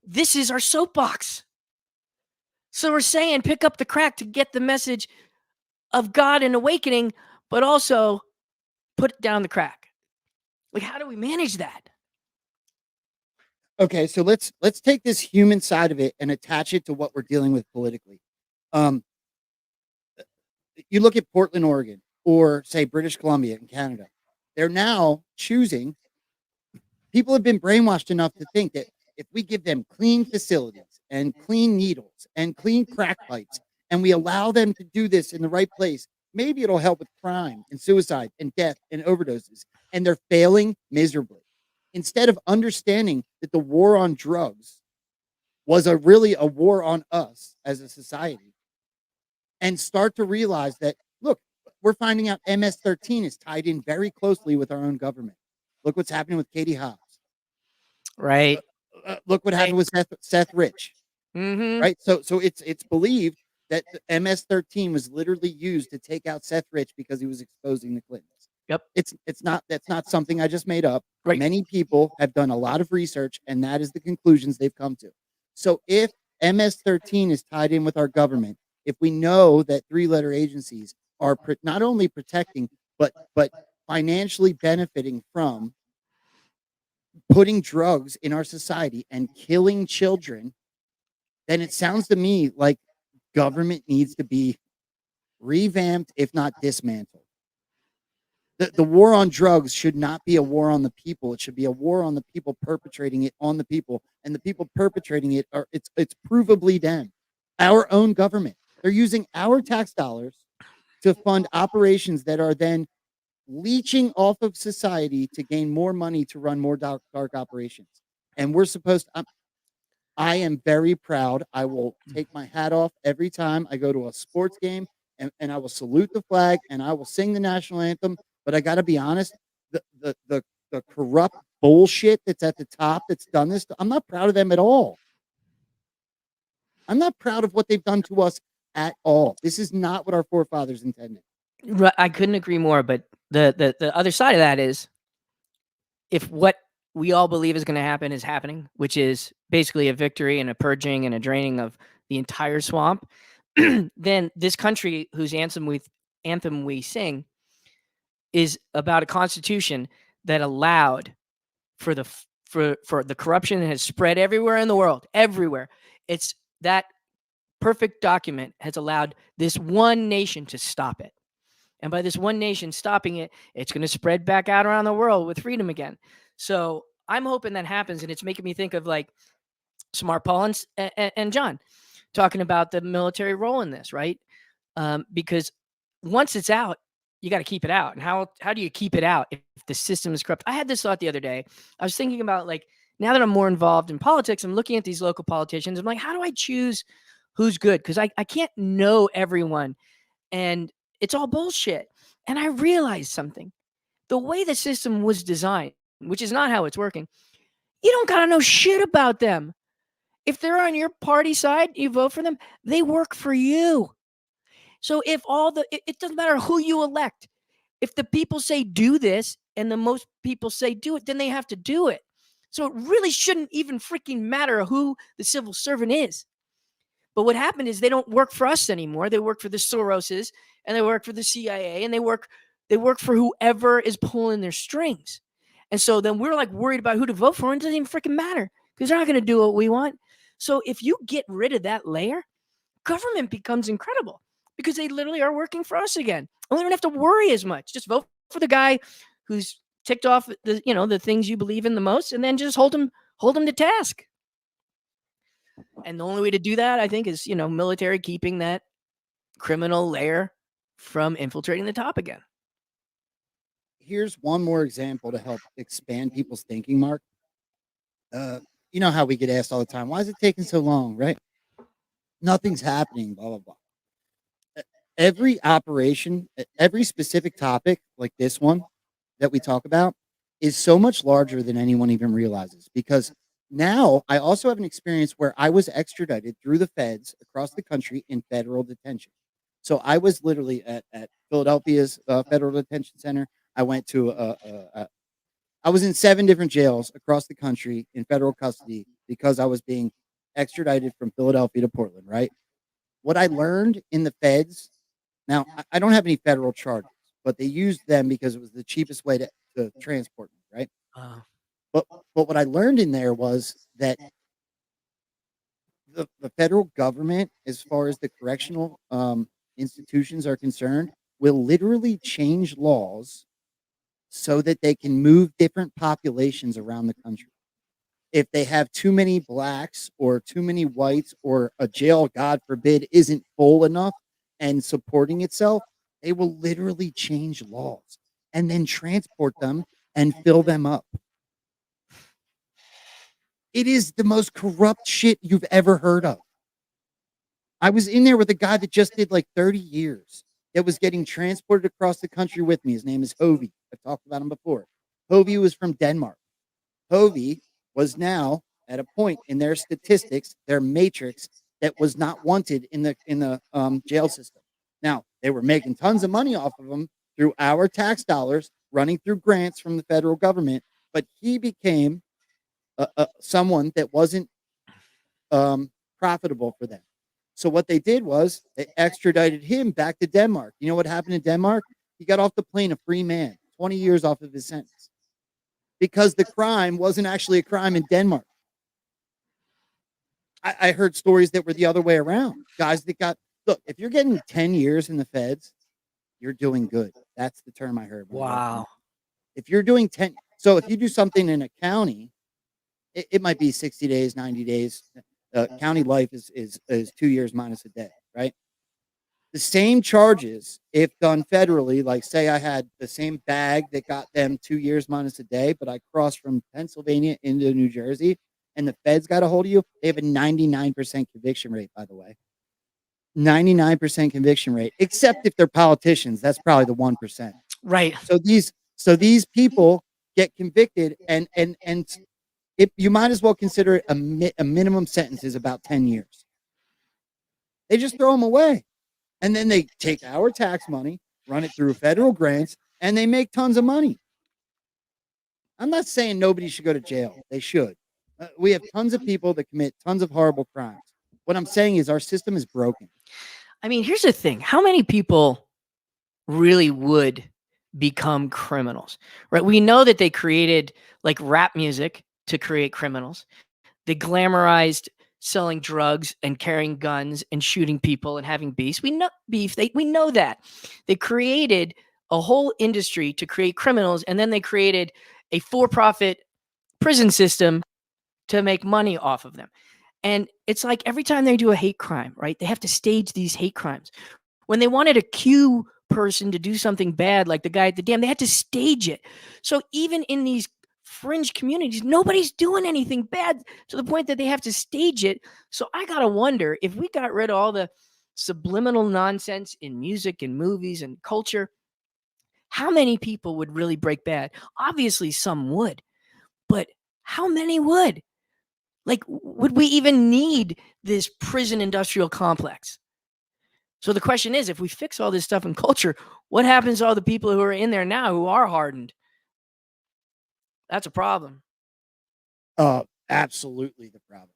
this is our soapbox. So we're saying pick up the crack to get the message of God and awakening, but also put down the crack. Like, how do we manage that? Okay, so let's take this human side of it and attach it to what we're dealing with politically. Um, you look at Portland, Oregon, or say British Columbia in Canada. They're now choosing. People have been brainwashed enough to think that if we give them clean facilities and clean needles and clean crack pipes, and we allow them to do this in the right place, maybe it'll help with crime and suicide and death and overdoses. And they're failing miserably. Instead of understanding that the war on drugs was really a war on us as a society, and start to realize that, look, we're finding out MS-13 is tied in very closely with our own government. Look what's happening with Katie Hobbs. Right. Look what happened with Seth Rich. Mm-hmm. Right. So it's believed that the MS-13 was literally used to take out Seth Rich because he was exposing the Clintons. Yep. That's not something I just made up. Right. Many people have done a lot of research, and that is the conclusions they've come to. So if MS-13 is tied in with our government, if we know that three-letter agencies are not only protecting but financially benefiting from putting drugs in our society and killing children, then it sounds to me like government needs to be revamped, if not dismantled. The war on drugs should not be a war on the people. It should be a war on the people perpetrating it on the people, and the people perpetrating it are it's provably them, our own government. They're using our tax dollars to fund operations that are then leeching off of society to gain more money to run more dark operations. And we're supposed to, I am very proud. I will take my hat off every time I go to a sports game, and I will salute the flag and I will sing the national anthem. But I got to be honest, the corrupt bullshit that's at the top that's done this, I'm not proud of them at all. I'm not proud of what they've done to us at all. This is not what our forefathers intended. I couldn't agree more. But the other side of that is, if what we all believe is going to happen is happening, which is basically a victory and a purging and a draining of the entire swamp, then this country, whose anthem we sing, is about a constitution that allowed for the corruption that has spread everywhere in the world. Everywhere. It's that perfect document has allowed this one nation to stop it. And by this one nation stopping it, it's going to spread back out around the world with freedom again. So I'm hoping that happens. And it's making me think of like Smart Paul and John talking about the military role in this, right? Because once it's out, you got to keep it out. And how do you keep it out if the system is corrupt? I had this thought the other day. I was thinking about, like, now that I'm more involved in politics, I'm looking at these local politicians. I'm like, how do I choose who's good? Because I can't know everyone. And it's all bullshit. And I realized something. The way the system was designed, which is not how it's working, you don't got to know shit about them. If they're on your party side, you vote for them, they work for you. So if it doesn't matter who you elect. If the people say do this and the most people say do it, then they have to do it. So it really shouldn't even freaking matter who the civil servant is. But what happened is they don't work for us anymore. They work for the Soroses, and they work for the CIA, and they work for whoever is pulling their strings. And so then we're like worried about who to vote for, and it doesn't even freaking matter because they're not going to do what we want. So if you get rid of that layer, government becomes incredible because they literally are working for us again. We don't have to worry as much. Just vote for the guy who's ticked off the things you believe in the most, and then just hold him to task. And the only way to do that, I think, is, military keeping that criminal layer from infiltrating the top again. Here's one more example to help expand people's thinking, Mark. You know how we get asked all the time, why is it taking so long, right? Nothing's happening, blah, blah, blah. Every operation, every specific topic like this one that we talk about is so much larger than anyone even realizes, because now I also have an experience where I was extradited through the feds across the country in federal detention. So I was literally at Philadelphia's federal detention center. I went to I was in 7 different jails across the country in federal custody because I was being extradited from Philadelphia to Portland, right? what I learned in the feds. Now, I don't have any federal charges, but they used them because it was the cheapest way to transport me, right? Uh, But what I learned in there was that the federal government, as far as the correctional institutions are concerned, will literally change laws so that they can move different populations around the country. If they have too many blacks or too many whites, or a jail, God forbid, isn't full enough and supporting itself, they will literally change laws and then transport them and fill them up. It is the most corrupt shit you've ever heard of. I was in there with a guy that just did like 30 years that was getting transported across the country with me. His name is Hovey. I've talked about him before. Hovey was from Denmark. Hovey was now at a point in their statistics, their matrix, that was not wanted in the jail system. Now, they were making tons of money off of him through our tax dollars running through grants from the federal government, but he became someone that wasn't profitable for them. So what they did was they extradited him back to Denmark. You know what happened in Denmark? He got off the plane a free man, 20 years off of his sentence, because the crime wasn't actually a crime in Denmark. I heard stories that were the other way around. Guys that got, look, if you're getting 10 years in the feds, you're doing good. That's the term I heard. wow. If you're doing 10, so if you do something in a county, it might be 60 days, 90 days. County life is 2 years minus a day, right? The same charges, if done federally, like say I had the same bag that got them 2 years minus a day, but I crossed from Pennsylvania into New Jersey and the feds got a hold of you, they have a 99% conviction rate, by the way. 99% conviction rate, except if they're politicians. That's probably the 1%. Right. So these people get convicted, and you might as well consider it a minimum sentence is about 10 years. They just throw them away. And then they take our tax money, run it through federal grants, and they make tons of money. I'm not saying nobody should go to jail. They should. We have tons of people that commit tons of horrible crimes. What I'm saying is our system is broken. I mean, here's the thing. How many people really would become criminals, right? We know that they created like rap music to create criminals. They glamorized selling drugs and carrying guns and shooting people and having beef. We know that. They created a whole industry to create criminals, and then they created a for-profit prison system to make money off of them. And it's like every time they do a hate crime, right? They have to stage these hate crimes. When they wanted a Q person to do something bad, like the guy at the dam, they had to stage it. So even in these fringe communities, nobody's doing anything bad to the point that they have to stage it. So I gotta wonder, if we got rid of all the subliminal nonsense in music and movies and culture, how many people would really break bad? Obviously some would, but how many would? Like, would we even need this prison industrial complex? So the question is, if we fix all this stuff in culture, what happens to all the people who are in there now who are hardened? That's a problem. Absolutely the problem.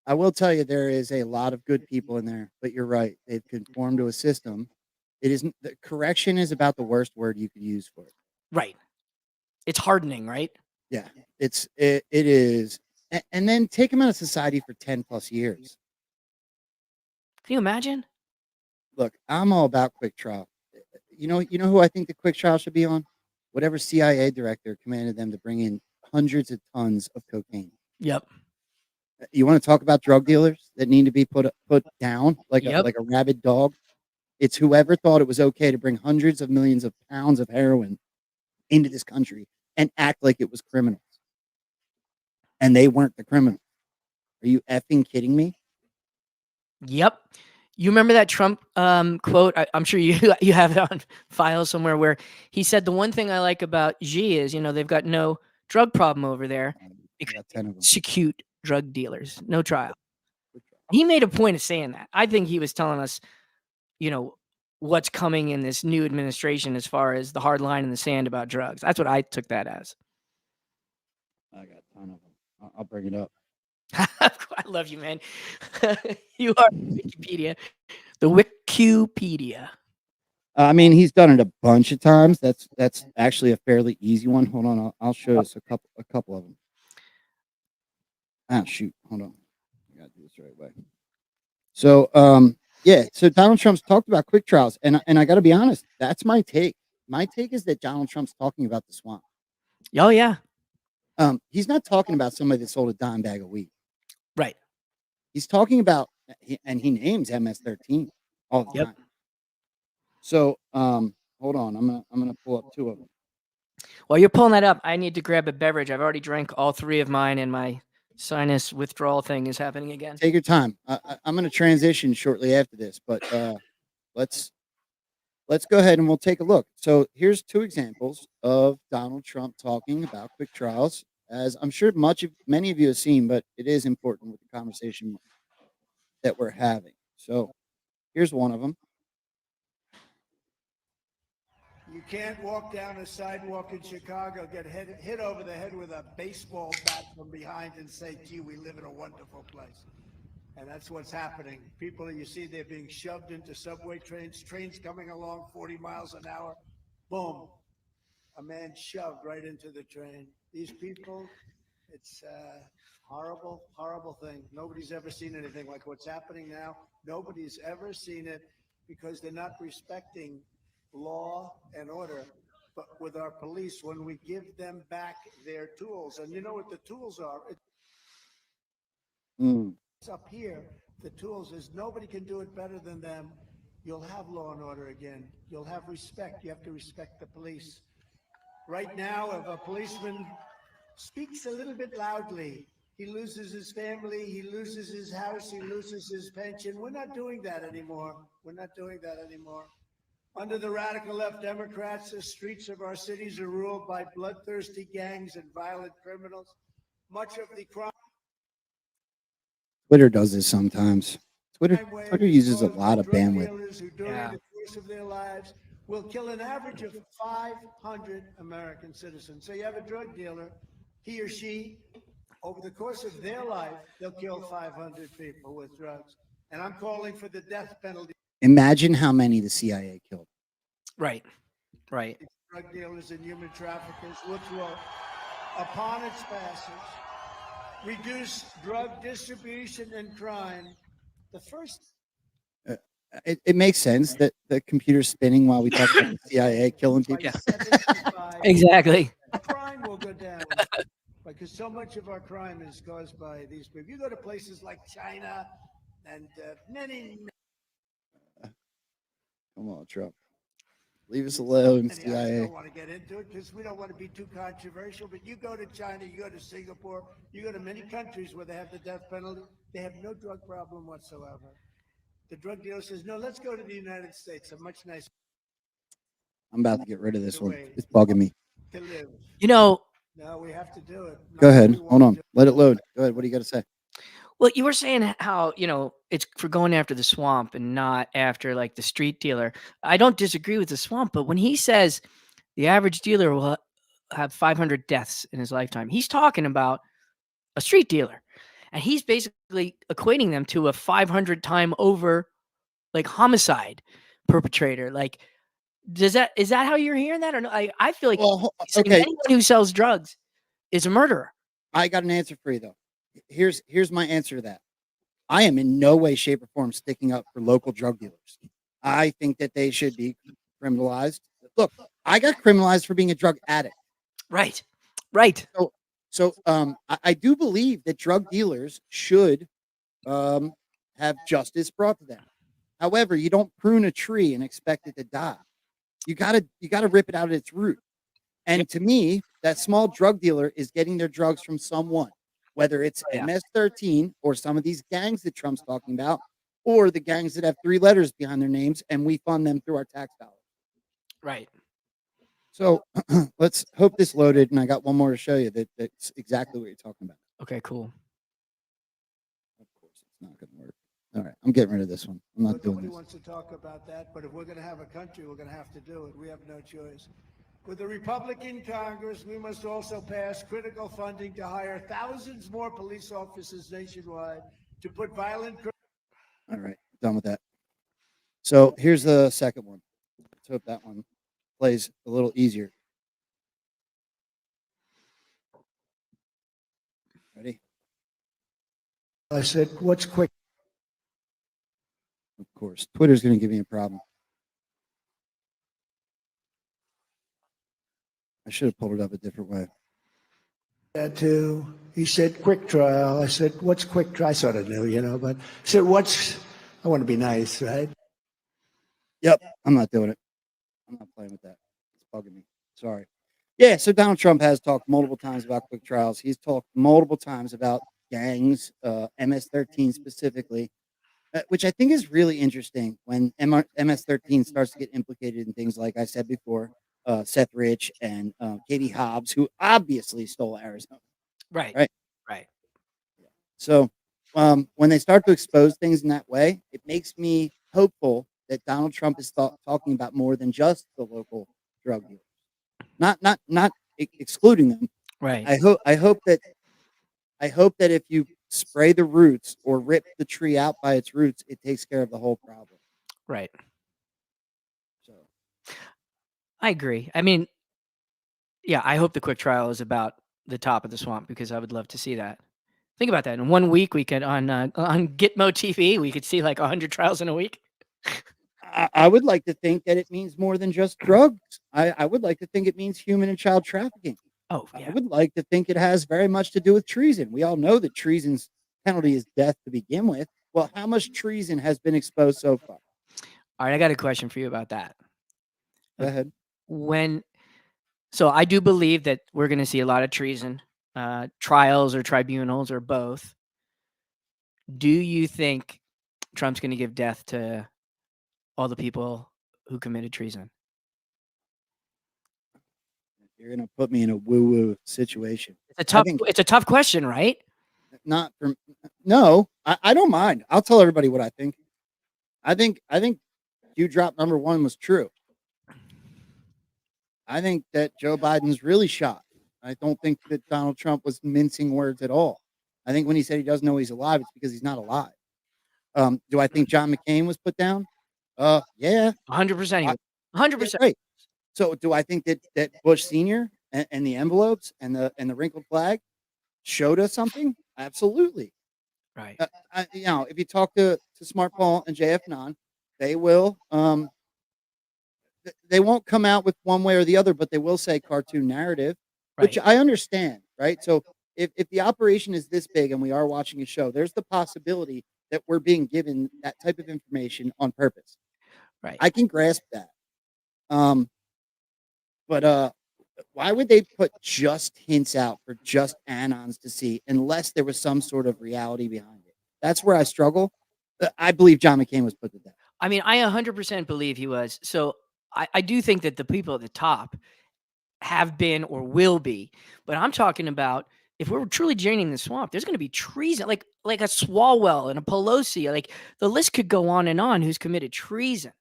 I will tell you, there is a lot of good people in there, but you're right. They've conformed to a system. It isn't, the correction is about the worst word you could use for it. Right. It's hardening, right? Yeah, it is. And then take them out of society for 10 plus years. Can you imagine? Look, I'm all about quick trial. You know who I think the quick trial should be on? Whatever CIA director commanded them to bring in hundreds of tons of cocaine. Yep. You want to talk about drug dealers that need to be put down like Yep. a rabid dog? It's whoever thought it was okay to bring hundreds of millions of pounds of heroin into this country and act like it was criminals. And they weren't the criminals. Are you effing kidding me? Yep. You remember that Trump quote? I'm sure you have it on file somewhere, where he said, the one thing I like about Xi is, they've got no drug problem over there because got 10 of them. execute drug dealers, no trial. He made a point of saying that. I think he was telling us, what's coming in this new administration as far as the hard line in the sand about drugs. That's what I took that as. I got a ton of them. I'll bring it up. I love you, man. You are Wikipedia. The Wikipedia. I mean, he's done it a bunch of times. That's actually a fairly easy one. Hold on, I'll show us a couple of them. Ah, shoot, hold on. I gotta do this the right way. So, yeah. So Donald Trump's talked about quick trials, and I got to be honest. That's my take. My take is that Donald Trump's talking about the swamp. Oh yeah, He's not talking about somebody that sold a dime bag of weed. right. He's talking about, and he names MS-13 all the Yep. time. So, hold on. I'm gonna pull up two of them. While you're pulling that up, I need to grab a beverage. I've already drank all three of mine, and my sinus withdrawal thing is happening again. Take your time. I'm gonna transition shortly after this, but let's go ahead and we'll take a look. So here's two examples of Donald Trump talking about quick trials, as I'm sure many of you have seen, but it is important with the conversation that we're having. So here's one of them. You can't walk down a sidewalk in Chicago, get hit over the head with a baseball bat from behind and say, gee, we live in a wonderful place. And that's what's happening. People, you see, they're being shoved into subway trains coming along 40 miles an hour. Boom. A man shoved right into the train. These people, it's a horrible, horrible thing. Nobody's ever seen anything like what's happening now. Nobody's ever seen it because they're not respecting law and order. But with our police, when we give them back their tools, and you know what the tools are? It's up here. The tools is nobody can do it better than them. You'll have law and order again. You'll have respect. You have to respect the police. Right now, if a policeman speaks a little bit loudly, he loses his family, he loses his house, he loses his pension. We're not doing that anymore. We're not doing that anymore. Under the radical left Democrats, the streets of our cities are ruled by bloodthirsty gangs and violent criminals. Much of the crime. Twitter does this sometimes. Twitter uses a lot of bandwidth. Who during the course of their lives will kill an average of 500 American citizens. So you have a drug dealer, he or she, over the course of their life, they'll kill 500 people with drugs. And I'm calling for the death penalty. Imagine how many the CIA killed. Right. Right. Drug dealers and human traffickers, which will, upon its passage, reduce drug distribution and crime. The first. It makes sense that the computer's spinning while we talk about the CIA killing people. Yeah. Exactly. Crime will go down because so much of our crime is caused by these people. You go to places like China and many. Come on, Trump. Leave us alone, I CIA. don't want to get into it because we don't want to be too controversial, but you go to China, you go to Singapore, you go to many countries where they have the death penalty, they have no drug problem whatsoever. The drug dealer says, no, let's go to the United States, a much nicer. I'm about to get rid of this one. It's bugging me. To live. You know. No, we have to do it. Go ahead. Hold on. Let it load. Go ahead. What do you got to say? Well, you were saying how, it's for going after the swamp and not after like the street dealer. I don't disagree with the swamp, but when he says the average dealer will have 500 deaths in his lifetime, he's talking about a street dealer. And he's basically equating them to a 500 time over like homicide perpetrator. Like, is that how you're hearing that? Or no? I feel like anyone who sells drugs is a murderer. I got an answer for you though. Here's my answer to that. I am in no way, shape, or form sticking up for local drug dealers. I think that they should be criminalized. Look, I got criminalized for being a drug addict. Right. Right. So I do believe that drug dealers should have justice brought to them. However, you don't prune a tree and expect it to die. You gotta rip it out at its root. And to me, that small drug dealer is getting their drugs from someone, whether it's MS-13 or some of these gangs that Trump's talking about, or the gangs that have 3 letters behind their names, and we fund them through our tax dollars. Right. So let's hope this loaded, and I got one more to show you that's exactly what you're talking about. Okay, cool. Of course, it's not going to work. All right, I'm getting rid of this one. I'm not doing Nobody this. wants to talk about that, but if we're going to have a country, we're going to have to do it. We have no choice. With the Republican Congress, we must also pass critical funding to hire thousands more police officers nationwide to put violent. All right, done with that. So here's the second one. Let's hope that one plays a little easier. Ready? I said, what's quick? Of course. Twitter's going to give me a problem. I should have pulled it up a different way. That too. He said, quick trial. I said, what's quick trial? I sort of knew, but I said, I want to be nice, right? Yep, I'm not doing it. I'm not playing with that. It's bugging me. Sorry. Yeah, so Donald Trump has talked multiple times about quick trials. He's talked multiple times about gangs, MS-13 specifically, which I think is really interesting when MS-13 starts to get implicated in things like I said before, Seth Rich and Katie Hobbs, who obviously stole Arizona. Right. Right. Right. So when they start to expose things in that way, it makes me hopeful that Donald Trump is talking about more than just the local drug dealers, not excluding them. Right. I hope that if you spray the roots or rip the tree out by its roots, it takes care of the whole problem. Right. So I agree. I mean, yeah, I hope the quick trial is about the top of the swamp because I would love to see that. Think about that. In 1 week, we could on Gitmo TV, we could see like 100 trials in a week. I would like to think that it means more than just drugs. I would like to think it means human and child trafficking. Oh, yeah. I would like to think it has very much to do with treason. We all know that treason's penalty is death to begin with. Well, how much treason has been exposed so far? All right, I got a question for you about that. Go ahead. So I do believe that we're going to see a lot of treason, trials or tribunals or both. Do you think Trump's going to give death to all the people who committed treason? You're going to put me in a woo-woo situation. It's a tough question, right? Not from no, I don't mind. I'll tell everybody what I think. I think Q drop number 1 was true. I think that Joe Biden's really shocked. I don't think that Donald Trump was mincing words at all. I think when he said he doesn't know he's alive, it's because he's not alive. Do I think John McCain was put down? Yeah. 100%. 100%. Right. So do I think that Bush Sr. and the envelopes and the wrinkled flag showed us something? Absolutely. Right. If you talk to Smart Paul and JF Non, they will they won't come out with one way or the other, but they will say cartoon narrative, which I understand, right? So if the operation is this big and we are watching a show, there's the possibility that we're being given that type of information on purpose. Right. I can grasp that. But why would they put just hints out for just anons to see unless there was some sort of reality behind it? That's where I struggle. I believe John McCain was put to death. I mean, I 100% believe he was. So I do think that the people at the top have been or will be. But I'm talking about if we're truly draining the swamp, there's going to be treason, like a Swalwell and a Pelosi. Like the list could go on and on who's committed treason.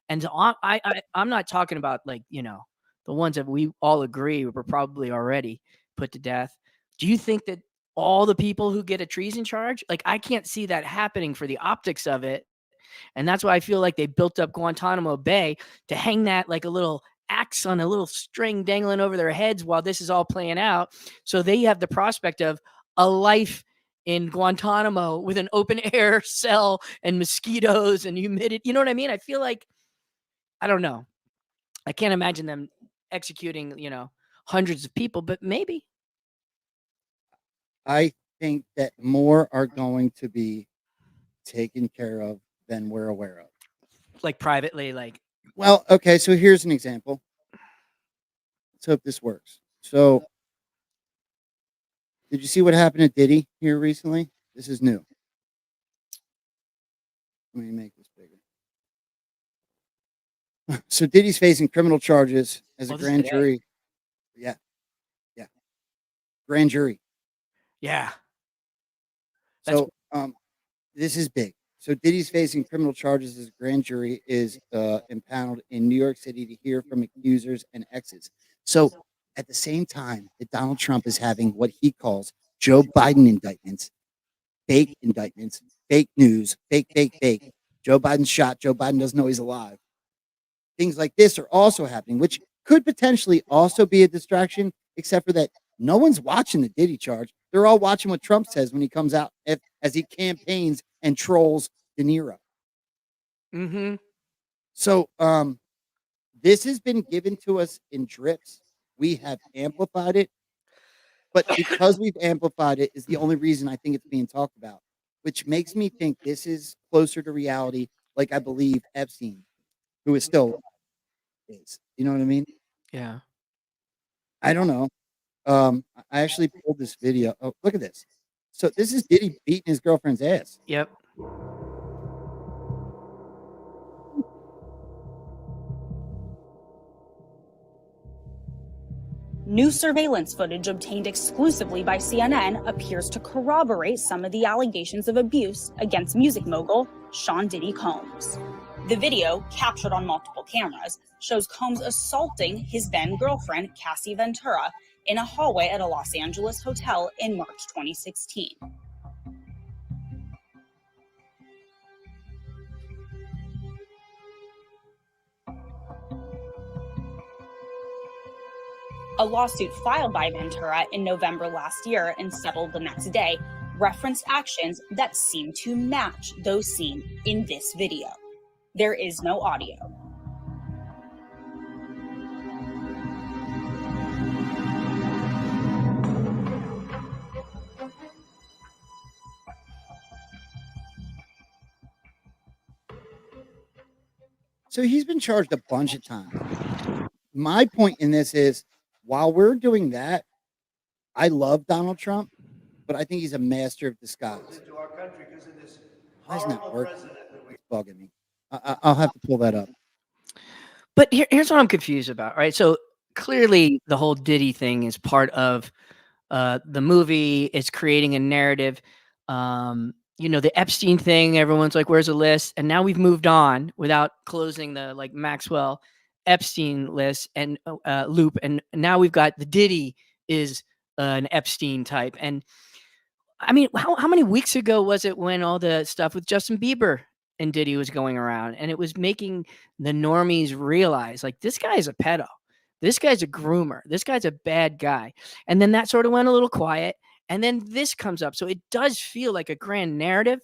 And so I'm not talking about the ones that we all agree were probably already put to death. Do you think that all the people who get a treason charge, I can't see that happening for the optics of it. And that's why I feel like they built up Guantanamo Bay to hang that like a little axe on a little string dangling over their heads while this is all playing out. So they have the prospect of a life in Guantanamo with an open air cell and mosquitoes and humidity. You know what I mean? I feel like, I don't know. I can't imagine them executing, hundreds of people, but maybe. I think that more are going to be taken care of than we're aware of. Like privately, Well, okay, so here's an example. Let's hope this works. So, did you see what happened to Diddy here recently? This is new. Let me make this bigger. So Diddy's facing criminal charges as a grand jury. Yeah. Grand jury. Yeah. So, this is big. So Diddy's facing criminal charges as a grand jury is impaneled in New York City to hear from accusers and exes. So at the same time that Donald Trump is having what he calls Joe Biden indictments, fake news, fake. Joe Biden's shot. Joe Biden doesn't know he's alive. Things like this are also happening, which could potentially also be a distraction, except for that no one's watching the Diddy charge. They're all watching what Trump says when he comes out as he campaigns and trolls De Niro. Mm-hmm. So this has been given to us in drips. We have amplified it, but because we've amplified it is the only reason I think it's being talked about, which makes me think this is closer to reality, like I believe Epstein, who is still is. You know what I mean? Yeah. I don't know. I actually pulled this video. Oh, look at this. So this is Diddy beating his girlfriend's ass. Yep. New surveillance footage obtained exclusively by CNN appears to corroborate some of the allegations of abuse against music mogul Sean Diddy Combs. The video, captured on multiple cameras, shows Combs assaulting his then girlfriend, Cassie Ventura, in a hallway at a Los Angeles hotel in March 2016. A lawsuit filed by Ventura in November last year and settled the next day referenced actions that seem to match those seen in this video. There is no audio. So he's been charged a bunch of times. My point in this is while we're doing that, I love Donald Trump, but I think he's a master of disguise. To our country because of this Why isn't that horrible working? president that we It's bugging me. I'll have to pull that up. But here's what I'm confused about, right? So clearly the whole Diddy thing is part of the movie. It's creating a narrative. The Epstein thing, everyone's like, where's the list? And now we've moved on without closing the like Maxwell Epstein list and loop. And now we've got the Diddy is an Epstein type. And I mean, how many weeks ago was it when all the stuff with Justin Bieber and Diddy was going around and it was making the normies realize like this guy is a pedo. This guy's a groomer. This guy's a bad guy. And then that sort of went a little quiet. And then this comes up. So it does feel like a grand narrative.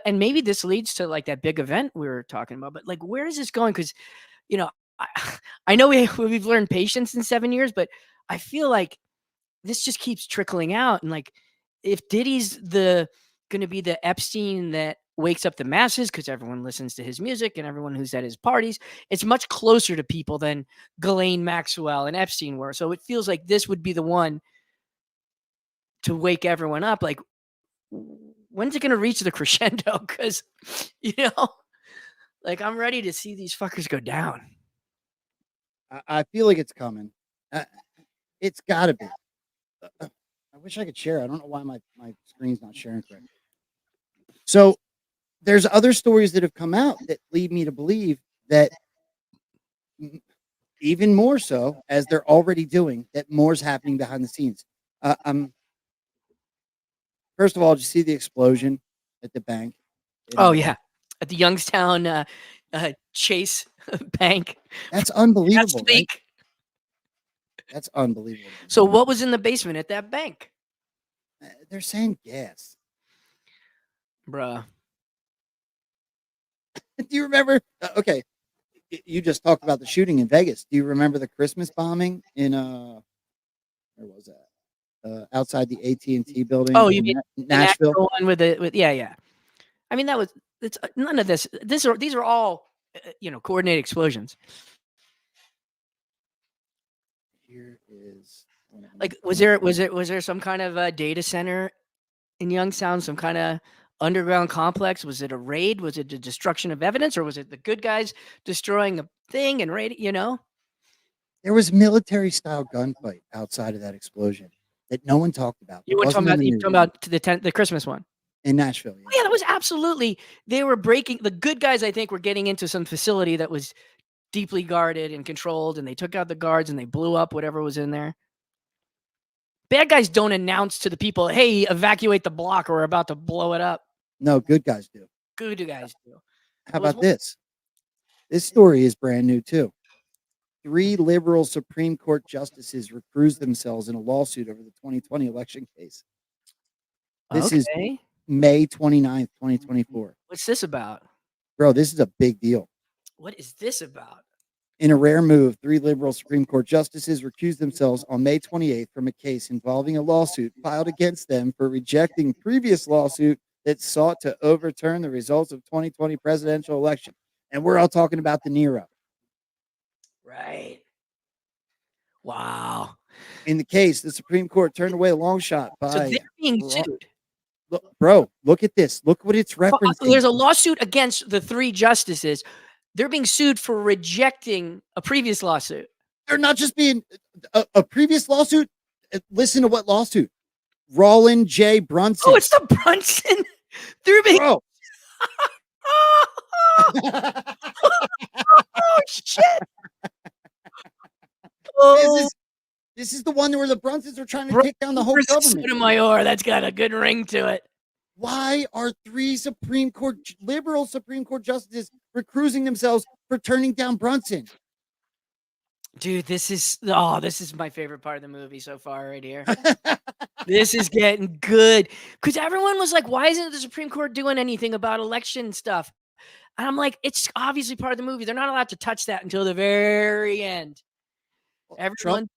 And maybe this leads to like that big event we were talking about. But like, where is this going? Because, I know we've learned patience in 7 years, but I feel like this just keeps trickling out. And like, if Diddy's going to be the Epstein that wakes up the masses because everyone listens to his music and everyone who's at his parties, it's much closer to people than Ghislaine Maxwell and Epstein were. So it feels like this would be the one to wake everyone up. Like, when's it going to reach the crescendo? Because, like I'm ready to see these fuckers go down. I feel like it's coming. It's got to be. I wish I could share. I don't know why my screen's not sharing correctly. So there's other stories that have come out that lead me to believe that even more so, as they're already doing, that more's happening behind the scenes. First of all, did you see the explosion at the bank? Oh, yeah. At the Youngstown Chase Bank. That's unbelievable, right? That's unbelievable. So what was in the basement at that bank? They're saying gas. Bruh. Do you remember? Okay. You just talked about the shooting in Vegas. Do you remember the Christmas bombing in where was that? Outside the AT&T building. Oh, you mean Nashville? The one with yeah. I mean, it's none of this. These are all coordinated explosions. Here is like was there some kind of a data center in Youngstown, some kind of underground complex? Was it a raid? Was it the destruction of evidence, or was it the good guys destroying a thing and raid? There was military style gunfight outside of that explosion that no one talked about. You were talking about the Christmas one. in Nashville. Oh, yeah, that was absolutely. They were breaking. The good guys, I think, were getting into some facility that was deeply guarded and controlled, and they took out the guards and they blew up whatever was in there. Bad guys don't announce to the people, "Hey, evacuate the block, or we're about to blow it up." No, good guys do. Good guys do. How about this? This story is brand new too. 3 liberal Supreme Court justices recused themselves in a lawsuit over the 2020 election case. This is Okay. May 29th, 2024. What's this about? Bro, this is a big deal. What is this about? In a rare move, 3 liberal Supreme Court justices recused themselves on May 28th from a case involving a lawsuit filed against them for rejecting previous lawsuit that sought to overturn the results of 2020 presidential election. And we're all talking about De Niro. Right. Wow. In the case, the Supreme Court turned away a long shot by So they're being sued. Look, bro, look at this. Look what it's referencing. There's a lawsuit against the 3 justices. They're being sued for rejecting a previous lawsuit. They're not just being a previous lawsuit. Listen to what lawsuit? Roland J. Brunson. Oh, it's the Brunson. They're being. Bro. Oh shit. Oh. This is the one where the Brunsons are trying to take down the whole government. Sotomayor, that's got a good ring to it. Why are 3 liberal Supreme Court justices recusing themselves for turning down Brunson? Dude, this is my favorite part of the movie so far right here. This is getting good. Because everyone was like, why isn't the Supreme Court doing anything about election stuff? And I'm like, it's obviously part of the movie. They're not allowed to touch that until the very end. Everyone.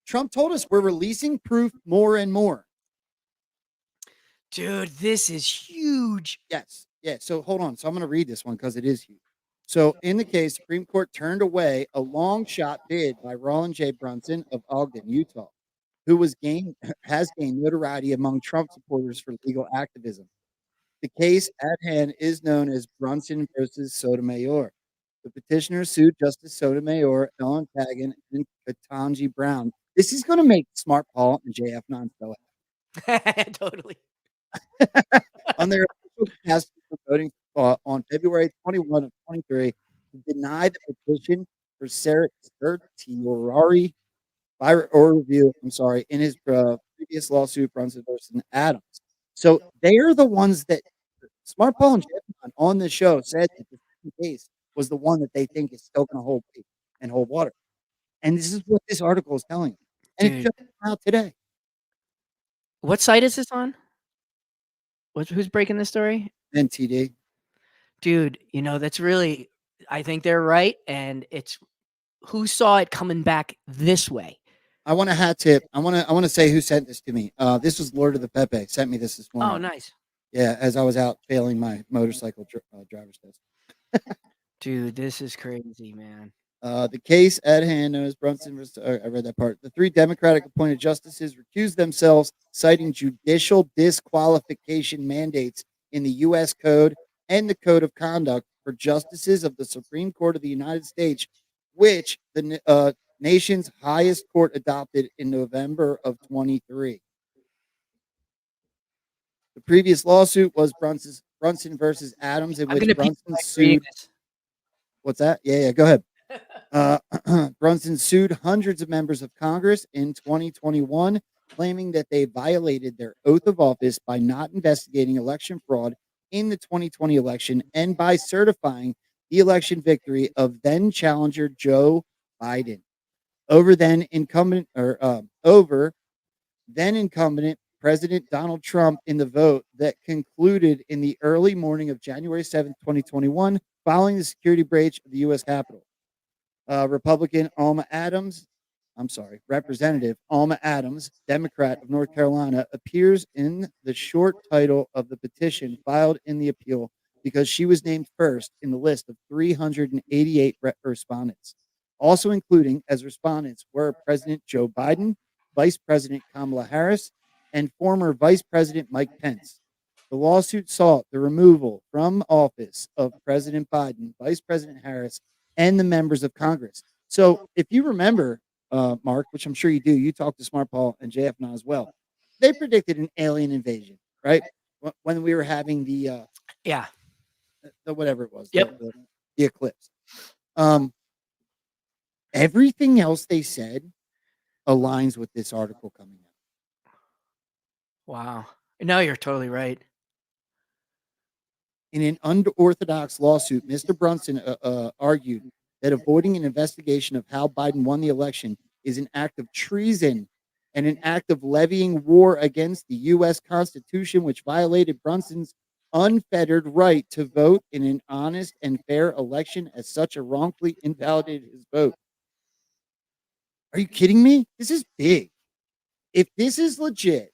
Trump told us we're releasing proof more and more. Dude, this is huge. Yes. Yeah. So hold on. So I'm going to read this one because it is huge. So in the case, Supreme Court turned away a long shot bid by Roland J. Brunson of Ogden, Utah, who has gained notoriety among Trump supporters for legal activism. The case at hand is known as Brunson versus Sotomayor. The petitioner sued Justice Sotomayor, Ellen Kagan, and Ketanji Brown. This is going to make Smart Paul and JF9 so happy. Totally. On their official capacity for voting on February 21 of 23 to deny the petition for certiorari or review, in his previous lawsuit, Brunson versus Adams. So they are the ones that Smart Paul and JF9 on the show said that the case was the one that they think is still going to hold weight and hold water. And this is what this article is telling you. And Dude. it just came out today. What site is this on? Who's breaking this story? NTD. Dude, that's really, I think they're right. And it's who saw it coming back this way. I want a hat tip. I want to say who sent this to me. This was Lord of the Pepe sent me this morning. Oh, nice. Yeah, as I was out failing my motorcycle driver's test. Dude, this is crazy, man. The case at hand, known as Brunson versus, I read that part. The 3 Democratic appointed justices recused themselves, citing judicial disqualification mandates in the U.S. Code and the Code of Conduct for justices of the Supreme Court of the United States, which the nation's highest court adopted in November of 23. The previous lawsuit was Brunson versus Adams, in which Brunson sued. What's that? Yeah, go ahead. Brunson sued hundreds of members of Congress in 2021, claiming that they violated their oath of office by not investigating election fraud in the 2020 election and by certifying the election victory of then challenger Joe Biden over then incumbent President Donald Trump in the vote that concluded in the early morning of January 7th, 2021, following the security breach of the U.S. Capitol. Representative Alma Adams, Democrat of North Carolina, appears in the short title of the petition filed in the appeal because she was named first in the list of 388 respondents. Also including as respondents were President Joe Biden, Vice President Kamala Harris, and former Vice President Mike Pence. The lawsuit sought the removal from office of President Biden, Vice President Harris, and the members of Congress. So if you remember, Mark, which I'm sure you do, you talked to Smart Paul and JF9 as well. They predicted an alien invasion, right? when we were having the Yeah. the whatever it was, Yep. the eclipse. Everything else they said aligns with this article coming out. Wow. No, you're totally right. In an unorthodox lawsuit, Mr. Brunson argued that avoiding an investigation of how Biden won the election is an act of treason and an act of levying war against the U.S. Constitution, which violated Brunson's unfettered right to vote in an honest and fair election, as such, wrongfully invalidated his vote. Are you kidding me? This is big. If this is legit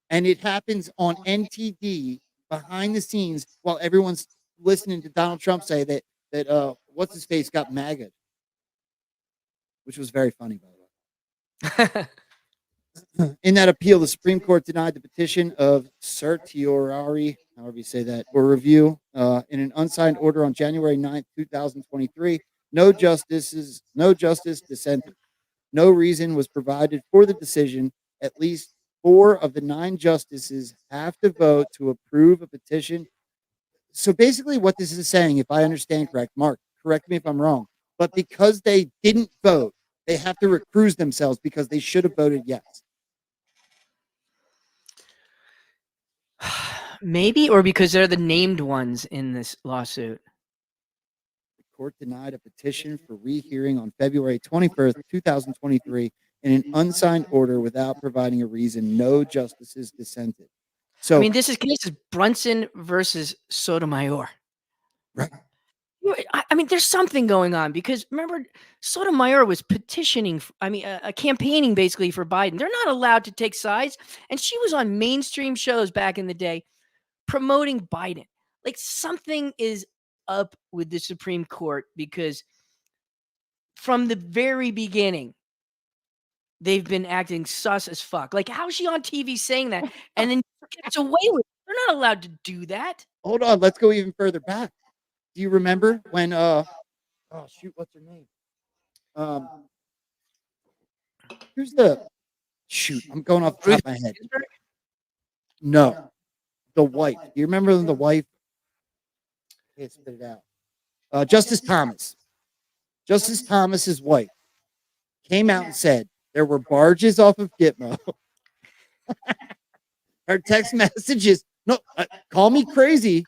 and it happens on NTD behind the scenes while everyone's listening to Donald Trump say that what's his face got MAGA, which was very funny, by the way. In that appeal, the Supreme Court denied the petition of certiorari, however you say that, or review in an unsigned order on January 9th, 2023. No justice dissented. No reason was provided for the decision. At least 4 of the 9 justices have to vote to approve a petition. So basically, what this is saying, if I understand correct, Mark, correct me if I'm wrong, but because they didn't vote, they have to recuse themselves because they should have voted yes. Maybe, or because they're the named ones in this lawsuit. The court denied a petition for rehearing on February 21st, 2023, in an unsigned order without providing a reason. No justices dissented. So, I mean, this is Brunson versus Sotomayor. right. I mean, there's something going on because remember, Sotomayor was petitioning, campaigning basically for Biden. They're not allowed to take sides. And she was on mainstream shows back in the day promoting Biden. Like something is up with the Supreme Court because from the very beginning, they've been acting sus as fuck. Like, how is she on TV saying that? And then gets away with it. They're not allowed to do that. Hold on, let's go even further back. Do you remember when oh shoot, what's her name? Here's the shoot. I'm going off the top of my head. No, the wife. Do you remember the wife? Can't spit it out. Justice Thomas. Justice Thomas's wife came out and said there were barges off of Gitmo. Her text messages. No, call me crazy,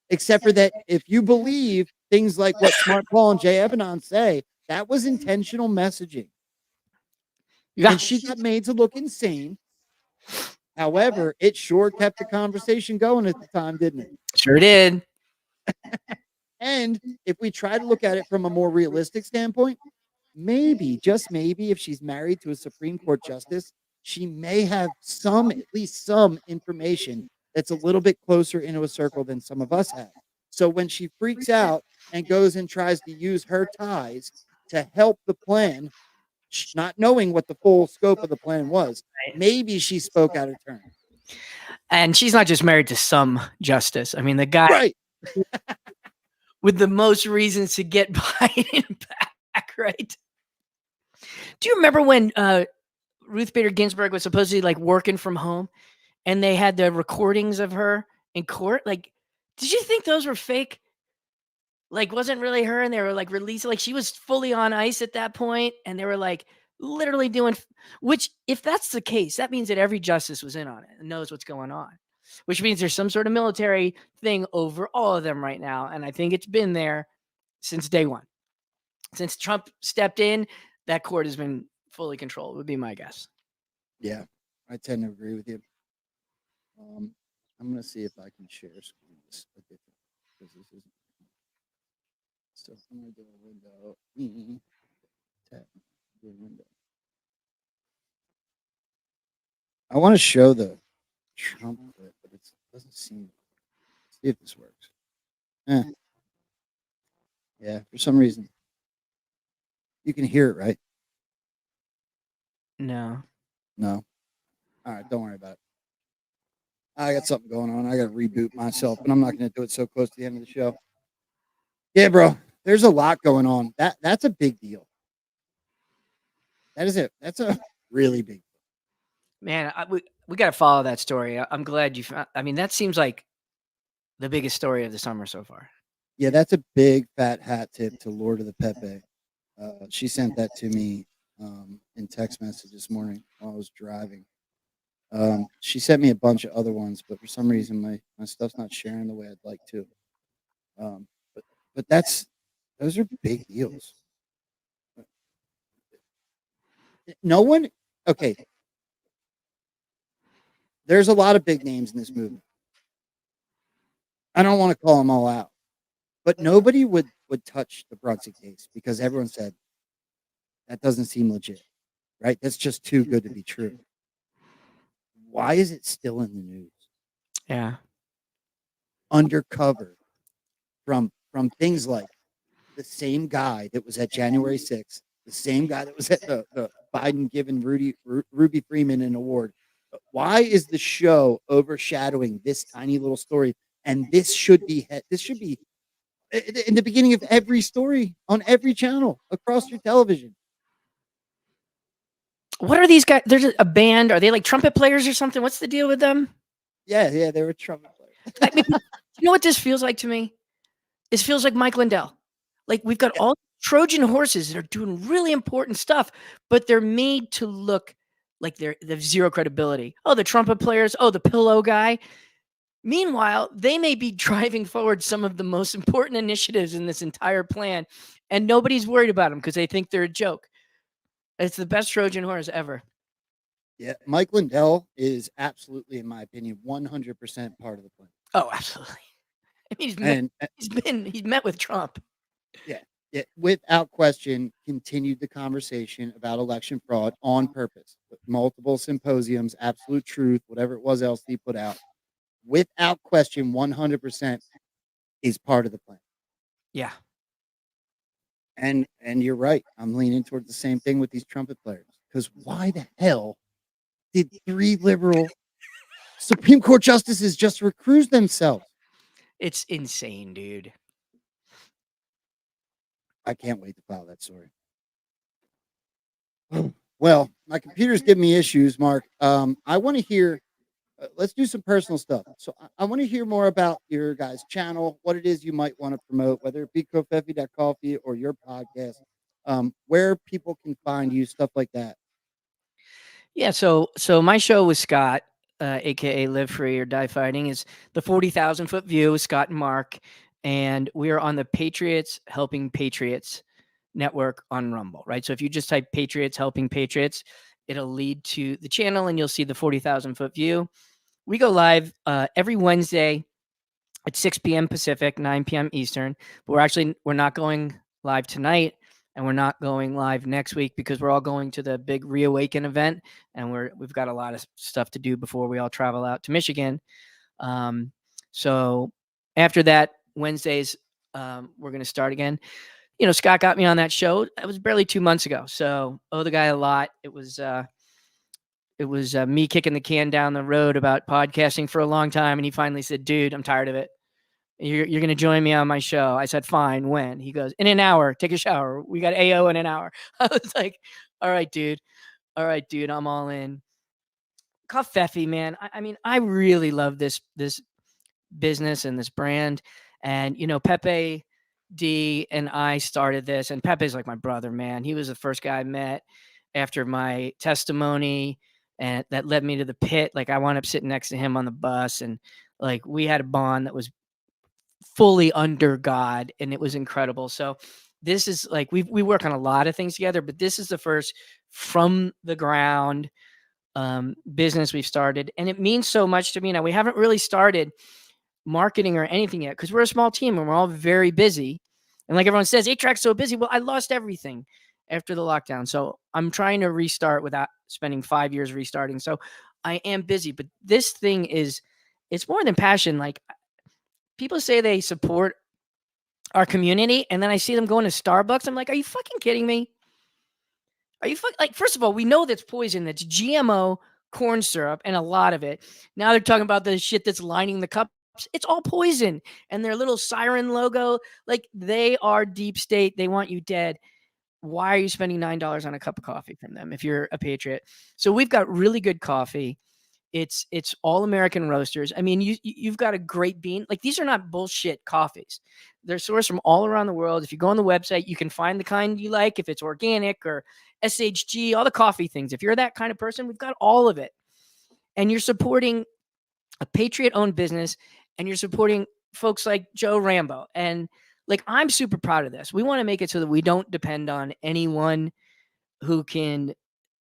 except for that if you believe things like what Smart Paul and Jay Ebanon say, that was intentional messaging. Yeah. And she got made to look insane. However, it sure kept the conversation going at the time, didn't it? Sure did. And if we try to look at it from a more realistic standpoint, maybe, just maybe, if she's married to a Supreme Court justice, she may have at least some information that's a little bit closer into a circle than some of us have. So when she freaks out and goes and tries to use her ties to help the plan, not knowing what the full scope of the plan was, maybe she spoke out of turn. And she's not just married to some justice. I mean, the guy right. with the most reasons to get Biden back, right? Do you remember when Ruth Bader Ginsburg was supposedly like working from home and they had the recordings of her in court? Like, did you think those were fake? Like, wasn't really her, and they were like releasing, like she was fully on ice at that point, and they were like literally doing, which if that's the case, that means that every justice was in on it and knows what's going on, which means there's some sort of military thing over all of them right now. And I think it's been there since day one. Since Trump stepped in, that court has been fully controlled, would be my guess. Yeah, I tend to agree with you. I'm going to see if I can share screens a different, because this isn't. So I'm going to do a window. Tap the window. I want to show the Trump clip, but it doesn't seem. See if this works. Yeah, for some reason. You can hear it, right? No. No. All right, don't worry about it. I got something going on. I got to reboot myself, but I'm not going to do it so close to the end of the show. Yeah, bro. There's a lot going on. That's a big deal. That is it. That's a really big deal. Man, We got to follow that story. I'm glad you found. I mean, that seems like the biggest story of the summer so far. Yeah, that's a big fat hat tip to Lord of the Pepe. She sent that to me in text message this morning while I was driving. She sent me a bunch of other ones, but for some reason my stuff's not sharing the way I'd like to. Um, but but those are big deals. No one, okay. There's a lot of big names in this movement. I don't want to call them all out, but nobody would touch the Brunson case because everyone said that doesn't seem legit, right? That's just too good to be true. Why is it still in the news? Yeah. Undercover from things like the same guy that was at January 6th, the same guy that was at the Biden giving Ruby Freeman an award. Why is the show overshadowing this tiny little story? And this should be in the beginning of every story on every channel across your television. What are these guys? There's a band. Are they like trumpet players or something? What's the deal with them? Yeah, they were trumpet players. I mean, you know what this feels like to me? This feels like Mike Lindell. Like we've got all Trojan horses that are doing really important stuff, but they're made to look like they have zero credibility. Oh, the trumpet players. Oh, the pillow guy. Meanwhile, they may be driving forward some of the most important initiatives in this entire plan, and nobody's worried about them because they think they're a joke. It's the best Trojan horse ever. Yeah, Mike Lindell is absolutely, in my opinion, 100% part of the plan. Oh, absolutely. I mean, he's met with Trump. Yeah, without question, continued the conversation about election fraud on purpose. Multiple symposiums, absolute truth, whatever it was else he put out. Without question, 100% is part of the plan. Yeah. And you're right. I'm leaning towards the same thing with these trumpet players. Because why the hell did 3 liberal Supreme Court justices just recuse themselves? It's insane, dude. I can't wait to file that story. Well, my computer's giving me issues, Mark. I want to hear. Let's do some personal stuff. So I want to hear more about your guys' channel, what it is you might want to promote, whether it be Kofefi.coffee or your podcast, where people can find you, stuff like that. Yeah, so my show with Scott, aka Live Free or Die Fighting, is the 40,000 foot view with Scott and Mark, and we are on the Patriots Helping Patriots network on Rumble, right? So if you just type Patriots Helping Patriots, it'll lead to the channel, and you'll see the 40,000 foot view. We go live every Wednesday at 6 p.m. Pacific, 9 p.m. Eastern. But we're not going live tonight, and we're not going live next week because we're all going to the big Reawaken event, and we've got a lot of stuff to do before we all travel out to Michigan. So after that, Wednesdays, we're going to start again. You know, Scott got me on that show. It was barely 2 months ago, so owe the guy a lot. It was me kicking the can down the road about podcasting for a long time, and he finally said, "Dude, I'm tired of it. You're going to join me on my show." I said, "Fine. When?" He goes, "In an hour. Take a shower. We got AO in an hour." I was like, "All right, dude. I'm all in." Kofefi, man. I mean, I really love this business and this brand, and you know, Pepe D and I started this, and Pepe's like my brother, man. He was the first guy I met after my testimony, and that led me to the pit. Like I wound up sitting next to him on the bus, and like we had a bond that was fully under God, and it was incredible. So this is like we work on a lot of things together, but this is the first from the ground business we've started, and it means so much to me. Now we haven't really started marketing or anything yet because we're a small team and we're all very busy. And like everyone says, 8-Track's so busy. Well, I lost everything after the lockdown. So I'm trying to restart without spending 5 years restarting. So I am busy, but this thing it's more than passion. Like people say they support our community, and then I see them going to Starbucks. I'm like, are you fucking kidding me? Are you like, first of all, we know that's poison. That's GMO corn syrup and a lot of it. Now they're talking about the shit that's lining the cup. It's all poison. And their little siren logo, like they are deep state. They want you dead. Why are you spending $9 on a cup of coffee from them if you're a patriot? So we've got really good coffee. It's all American roasters. I mean, you've got a great bean. Like, these are not bullshit coffees. They're sourced from all around the world. If you go on the website, you can find the kind you like, if it's organic or SHG, all the coffee things. If you're that kind of person, we've got all of it. And you're supporting a patriot-owned business, and you're supporting folks like Joe Rambo. And like, I'm super proud of this. We want to make it so that we don't depend on anyone who can,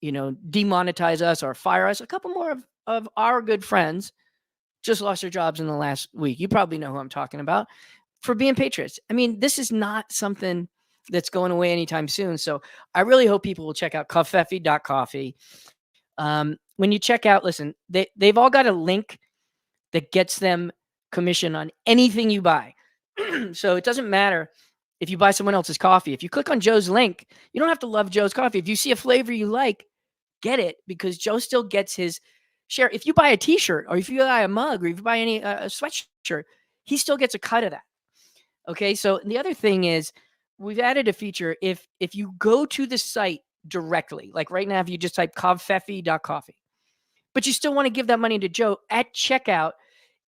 demonetize us or fire us. A couple more of our good friends just lost their jobs in the last week. You probably know who I'm talking about, for being patriots. I mean, this is not something that's going away anytime soon. So I really hope people will check out coffee.coffee. When you check out, listen, they've all got a link that gets them commission on anything you buy. So it doesn't matter if you buy someone else's coffee. If you click on Joe's link, you don't have to love Joe's coffee. If you see a flavor you like, get it, because Joe still gets his share. If you buy a t-shirt, or if you buy a mug, or if you buy any a sweatshirt, he still gets a cut of that. Okay. So the other thing is, we've added a feature. If you go to the site directly, like right now, if you just type coffee.coffee, but you still want to give that money to Joe at checkout,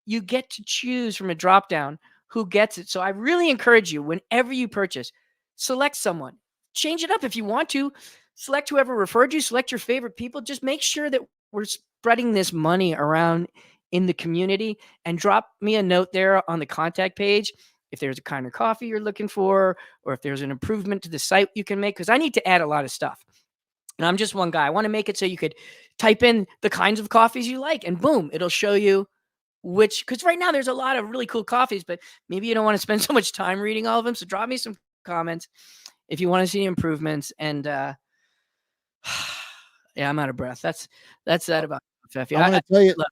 you get to choose from a drop down who gets it. So I really encourage you, whenever you purchase, select someone. Change it up if you want to. Select whoever referred you, select your favorite people. Just make sure that we're spreading this money around in the community, and drop me a note there on the contact page if there's a kind of coffee you're looking for, or if there's an improvement to the site you can make, because I need to add a lot of stuff. And I'm just one guy. I want to make it so you could type in the kinds of coffees you like, and boom, it'll show you because right now there's a lot of really cool coffees, but maybe you don't want to spend so much time reading all of them. So drop me some comments if you want to see improvements. And yeah, I'm out of breath. That's that about Feffy. I want to tell you, look,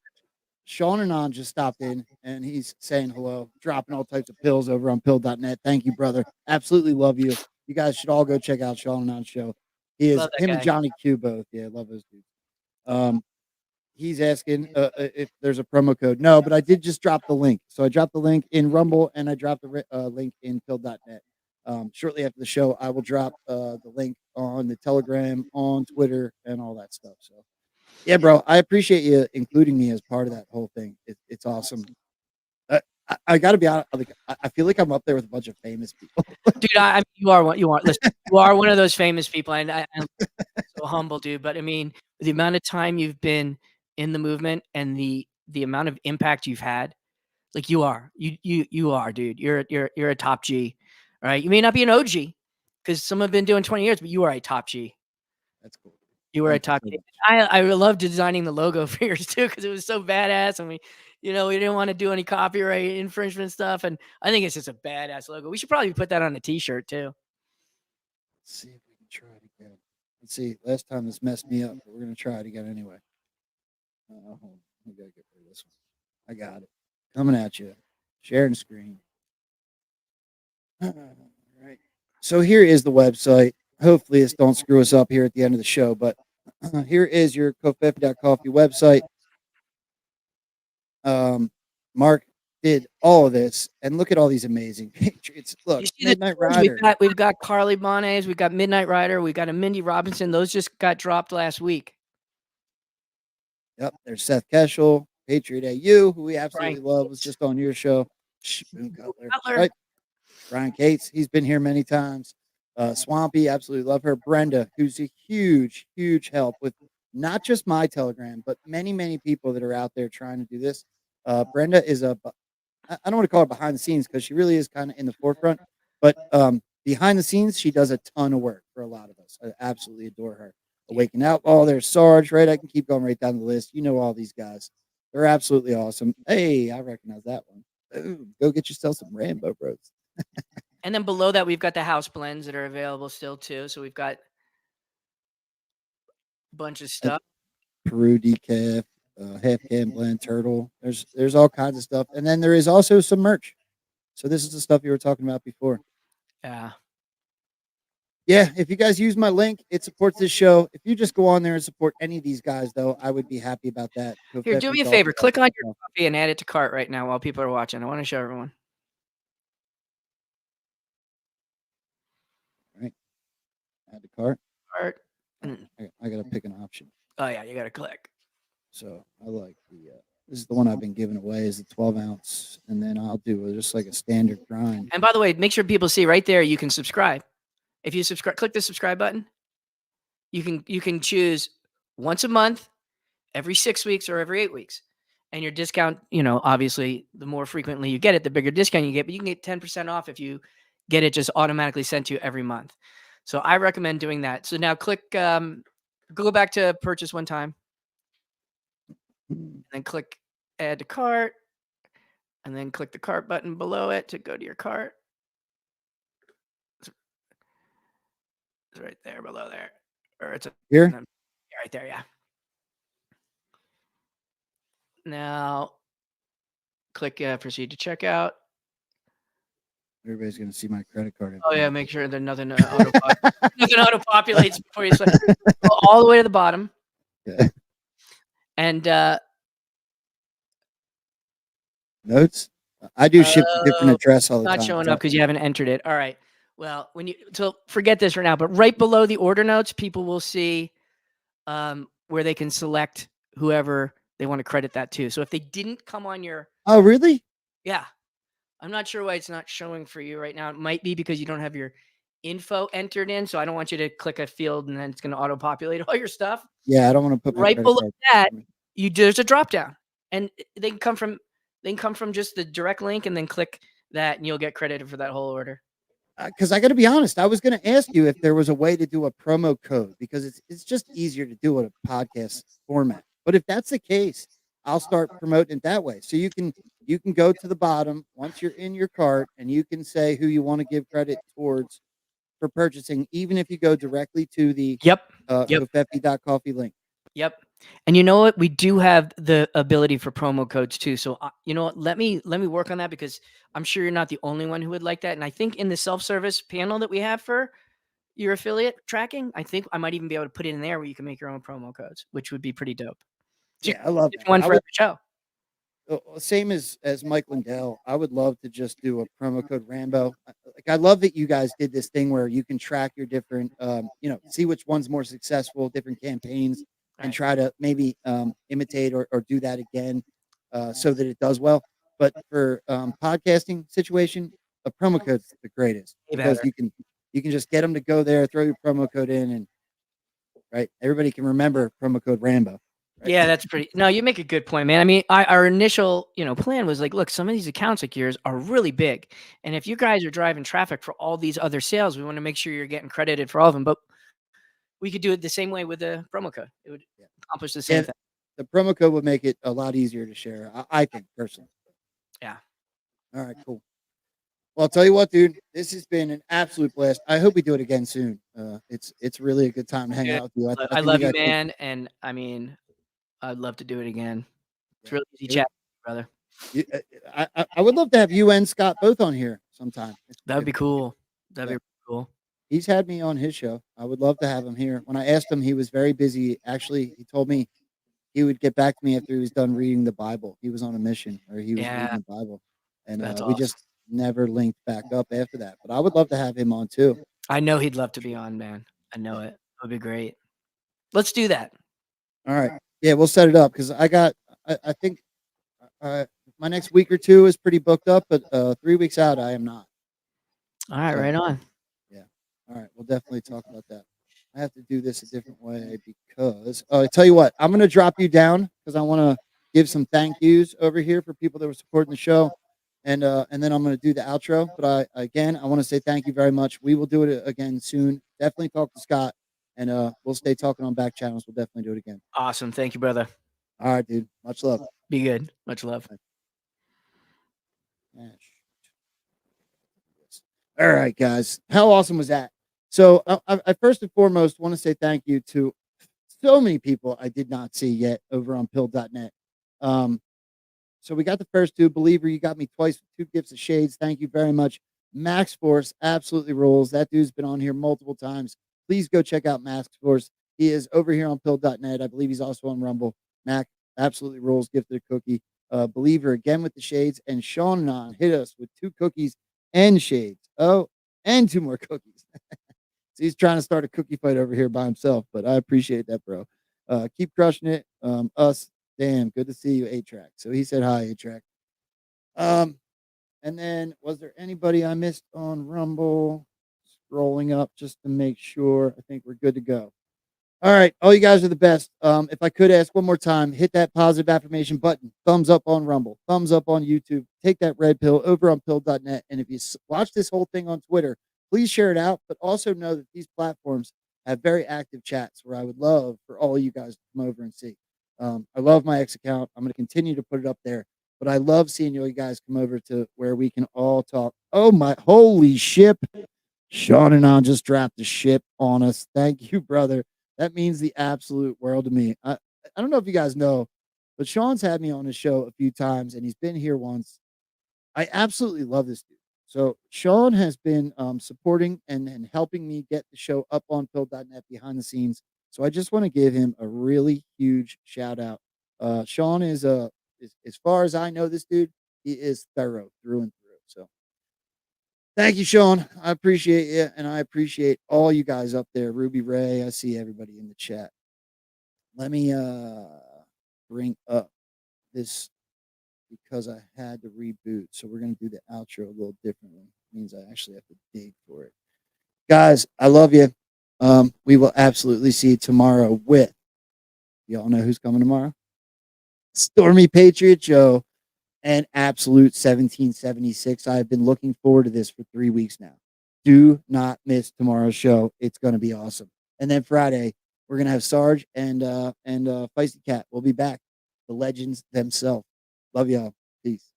Sean Anon just stopped in and he's saying hello, dropping all types of pills over on pill.net. Thank you, brother. Absolutely love you. You guys should all go check out Sean Anon's show. He is love that him guy. and Johnny Q both. Yeah, love those dudes. He's asking if there's a promo code. No, but I did just drop the link. So I dropped the link in Rumble and I dropped the link in pill.net. Shortly after the show, I will drop the link on the Telegram, on Twitter, and all that stuff. So, yeah, bro, I appreciate you including me as part of that whole thing. It's awesome. I got to be honest. Like, I feel like I'm up there with a bunch of famous people. Dude, I mean, you are listen, you are one of those famous people, and I'm so humble, dude. But I mean, the amount of time you've been in the movement, and the amount of impact you've had, like, you are, dude. You're a top G, right? You may not be an OG, because some have been doing 20 years, but you are a top G. That's cool. You were a Thank you top so G. much. I loved designing the logo for yours too, because it was so badass, and we didn't want to do any copyright infringement stuff, and I think it's just a badass logo. We should probably put that on a t-shirt too. Let's see if we can try it again. Let's see. Last time this messed me up, but we're gonna try it again anyway. Hold on. We gotta get rid of this one. I got it. Coming at you. Sharing screen. All right. So here is the website. Hopefully this don't screw us up here at the end of the show, but here is your coffee website. Mark did all of this, and look at all these amazing Patriots. Look, You see Midnight Rider. We've got Carly Bonays, we've got Midnight Rider, we got a Mindy Robinson. Those just got dropped last week. Yep, there's Seth Keschel, Patriot AU, who we absolutely Frank love, was just on your show. Boone Cutler. Cutler. Right. Brian Cates, he's been here many times. Swampy, absolutely love her. Brenda, who's a huge, huge help with not just my Telegram, but many, many people that are out there trying to do this. Brenda is I don't want to call her behind the scenes, because she really is kind of in the forefront, but behind the scenes, she does a ton of work for a lot of us. I absolutely adore her. Awaken Outlaw, there's Sarge, right? I can keep going right down the list. You know all these guys. They're absolutely awesome. Hey, I recognize that one. Boom. Go get yourself some Rambo Bros. And then below that, we've got the house blends that are available still too. So we've got a bunch of stuff. Peru decaf, half can blend, turtle. There's all kinds of stuff. And then there is also some merch. So this is the stuff you were talking about before. Yeah. Yeah, if you guys use my link, it supports this show. If you just go on there and support any of these guys, though, I would be happy about that. Here, do me a favor. Click on your coffee and add it to cart right now while people are watching. I want to show everyone. All right. Add to cart. Cart. I got to pick an option. Oh, yeah, you got to click. So I like the. This is the one I've been giving away is the 12 ounce, and then I'll do just like a standard grind. And by the way, make sure people see right there. You can subscribe. If you subscribe, click the subscribe button. You can choose once a month, every 6 weeks, or every 8 weeks. And your discount, obviously, the more frequently you get it, the bigger discount you get. But you can get 10% off if you get it just automatically sent to you every month. So I recommend doing that. So now click, go back to purchase one time, and then click add to cart, and then click the cart button below it to go to your cart. It's right there below there, or it's Here? right there. Yeah. Now click proceed to checkout. Everybody's gonna see my credit card. Oh yeah, make sure that nothing nothing auto populates before you select. Go all the way to the bottom. Yeah. And Notes. I do ship to different address all the time. Not showing up because you haven't entered it. All right. Well, so forget this for now. But right below the order notes, people will see where they can select whoever they want to credit that to. So if they didn't come on your Oh, really? Yeah. I'm not sure why it's not showing for you right now. It might be because you don't have your info entered in. So I don't want you to click a field and then it's going to auto populate all your stuff. Yeah, I don't want to put my right credit below card. that. There's a drop down, and they can come from just the direct link, and then click that, and you'll get credited for that whole order. Because I got to be honest, I was going to ask you if there was a way to do a promo code because it's just easier to do it a podcast format. But if that's the case, I'll start promoting it that way. So you can go to the bottom once you're in your cart, and you can say who you want to give credit towards for purchasing, even if you go directly to the Covfefe.coffee link. Yep. And you know what? We do have the ability for promo codes too. So you know what? Let me work on that because I'm sure you're not the only one who would like that. And I think in the self-service panel that we have for your affiliate tracking, I think I might even be able to put it in there where you can make your own promo codes, which would be pretty dope. So Yeah, I love that. one for every show. Same as Mike Lindell. I would love to just do a promo code Rambo. I love that you guys did this thing where you can track your different, see which one's more successful, different campaigns, and try to maybe imitate or do that again so that it does well. But for podcasting situation, a promo code's the greatest because you can just get them to go there, throw your promo code in, and everybody can remember promo code Rambo. Right? Yeah, that's pretty. No, you make a good point, man. I mean, our initial, plan was like, look, some of these accounts like yours are really big, and if you guys are driving traffic for all these other sales, we want to make sure you're getting credited for all of them. But we could do it the same way with the promo code. It would accomplish the same thing. The promo code would make it a lot easier to share, I think, personally. Yeah. All right, cool. Well, I'll tell you what, dude, this has been an absolute blast. I hope we do it again soon. It's really a good time to hang out with you. I love you, man, and I mean, I'd love to do it again. It's really easy chat, brother. I would love to have you and Scott both on here sometime. That'd be cool. That'd be cool. He's had me on his show. I would love to have him here. When I asked him, he was very busy. Actually, he told me he would get back to me after he was done reading the Bible. He was on a mission, or he was reading the Bible, and we just never linked back up after that. But I would love to have him on too. I know he'd love to be on, man. I know it. It would be great. Let's do that. All right. Yeah, we'll set it up because I think my next week or two is pretty booked up, but 3 weeks out I am not. All right, right on. Yeah. All right, we'll definitely talk about that. I have to do this a different way because I tell you what, I'm gonna drop you down because I want to give some thank yous over here for people that were supporting the show, and then I'm gonna do the outro. But I want to say thank you very much. We will do it again soon. Definitely talk to Scott. And we'll stay talking on back channels. We'll definitely do it again. Awesome. Thank you, brother. All right, dude. Much love. Be good. Much love. All right, guys. How awesome was that? So I first and foremost want to say thank you to so many people I did not see yet over on pill.net. So we got the first two. Believer, you got me twice with 2 gifts of shades. Thank you very much. Max Force absolutely rules. That dude's been on here multiple times. Please go check out Max Force. He is over here on pill.net. I believe he's also on Rumble. Mac absolutely rules. Gifted a cookie. Believer again with the shades. And Sean and I hit us with 2 cookies and shades. Oh, and 2 more cookies. So he's trying to start a cookie fight over here by himself, but I appreciate that, bro. Keep crushing it. Us, Damn, good to see you, A-Track. So he said hi, A-Track. And then was there anybody I missed on Rumble? Scrolling up just to make sure. I think we're good to go. All right, all you guys are the best. If I could ask one more time, hit that positive affirmation button. Thumbs up on Rumble, thumbs up on YouTube. Take that red pill over on pill.net. And if you watch this whole thing on Twitter, please share it out. But also know that these platforms have very active chats where I would love for all you guys to come over and see. I love my X account. I'm going to continue to put it up there. But I love seeing you guys come over to where we can all talk. Oh, my holy ship. Sean and I just dropped the ship on us. Thank you, brother. That means the absolute world to me. I don't know if you guys know, but Sean's had me on his show a few times and he's been here once. I absolutely love this dude. So Sean has been supporting and helping me get the show up on pill.net behind the scenes. So I just want to give him a really huge shout out. Sean is as far as I know this dude, he is thorough through and through. So thank you, Sean. I appreciate you, and I appreciate all you guys up there. Ruby Ray, I see everybody in the chat. Let me bring up this because I had to reboot. So we're gonna do the outro a little differently. It means I actually have to dig for it. Guys, I love you. We will absolutely see you tomorrow with y'all know who's coming tomorrow? Stormy Patriot Joe and Absolute 1776. I've been looking forward to this for 3 weeks now. Do not miss tomorrow's show. It's going to be awesome. And then Friday, we're going to have Sarge and Feisty Cat. We'll be back. The legends themselves. Love y'all. Peace.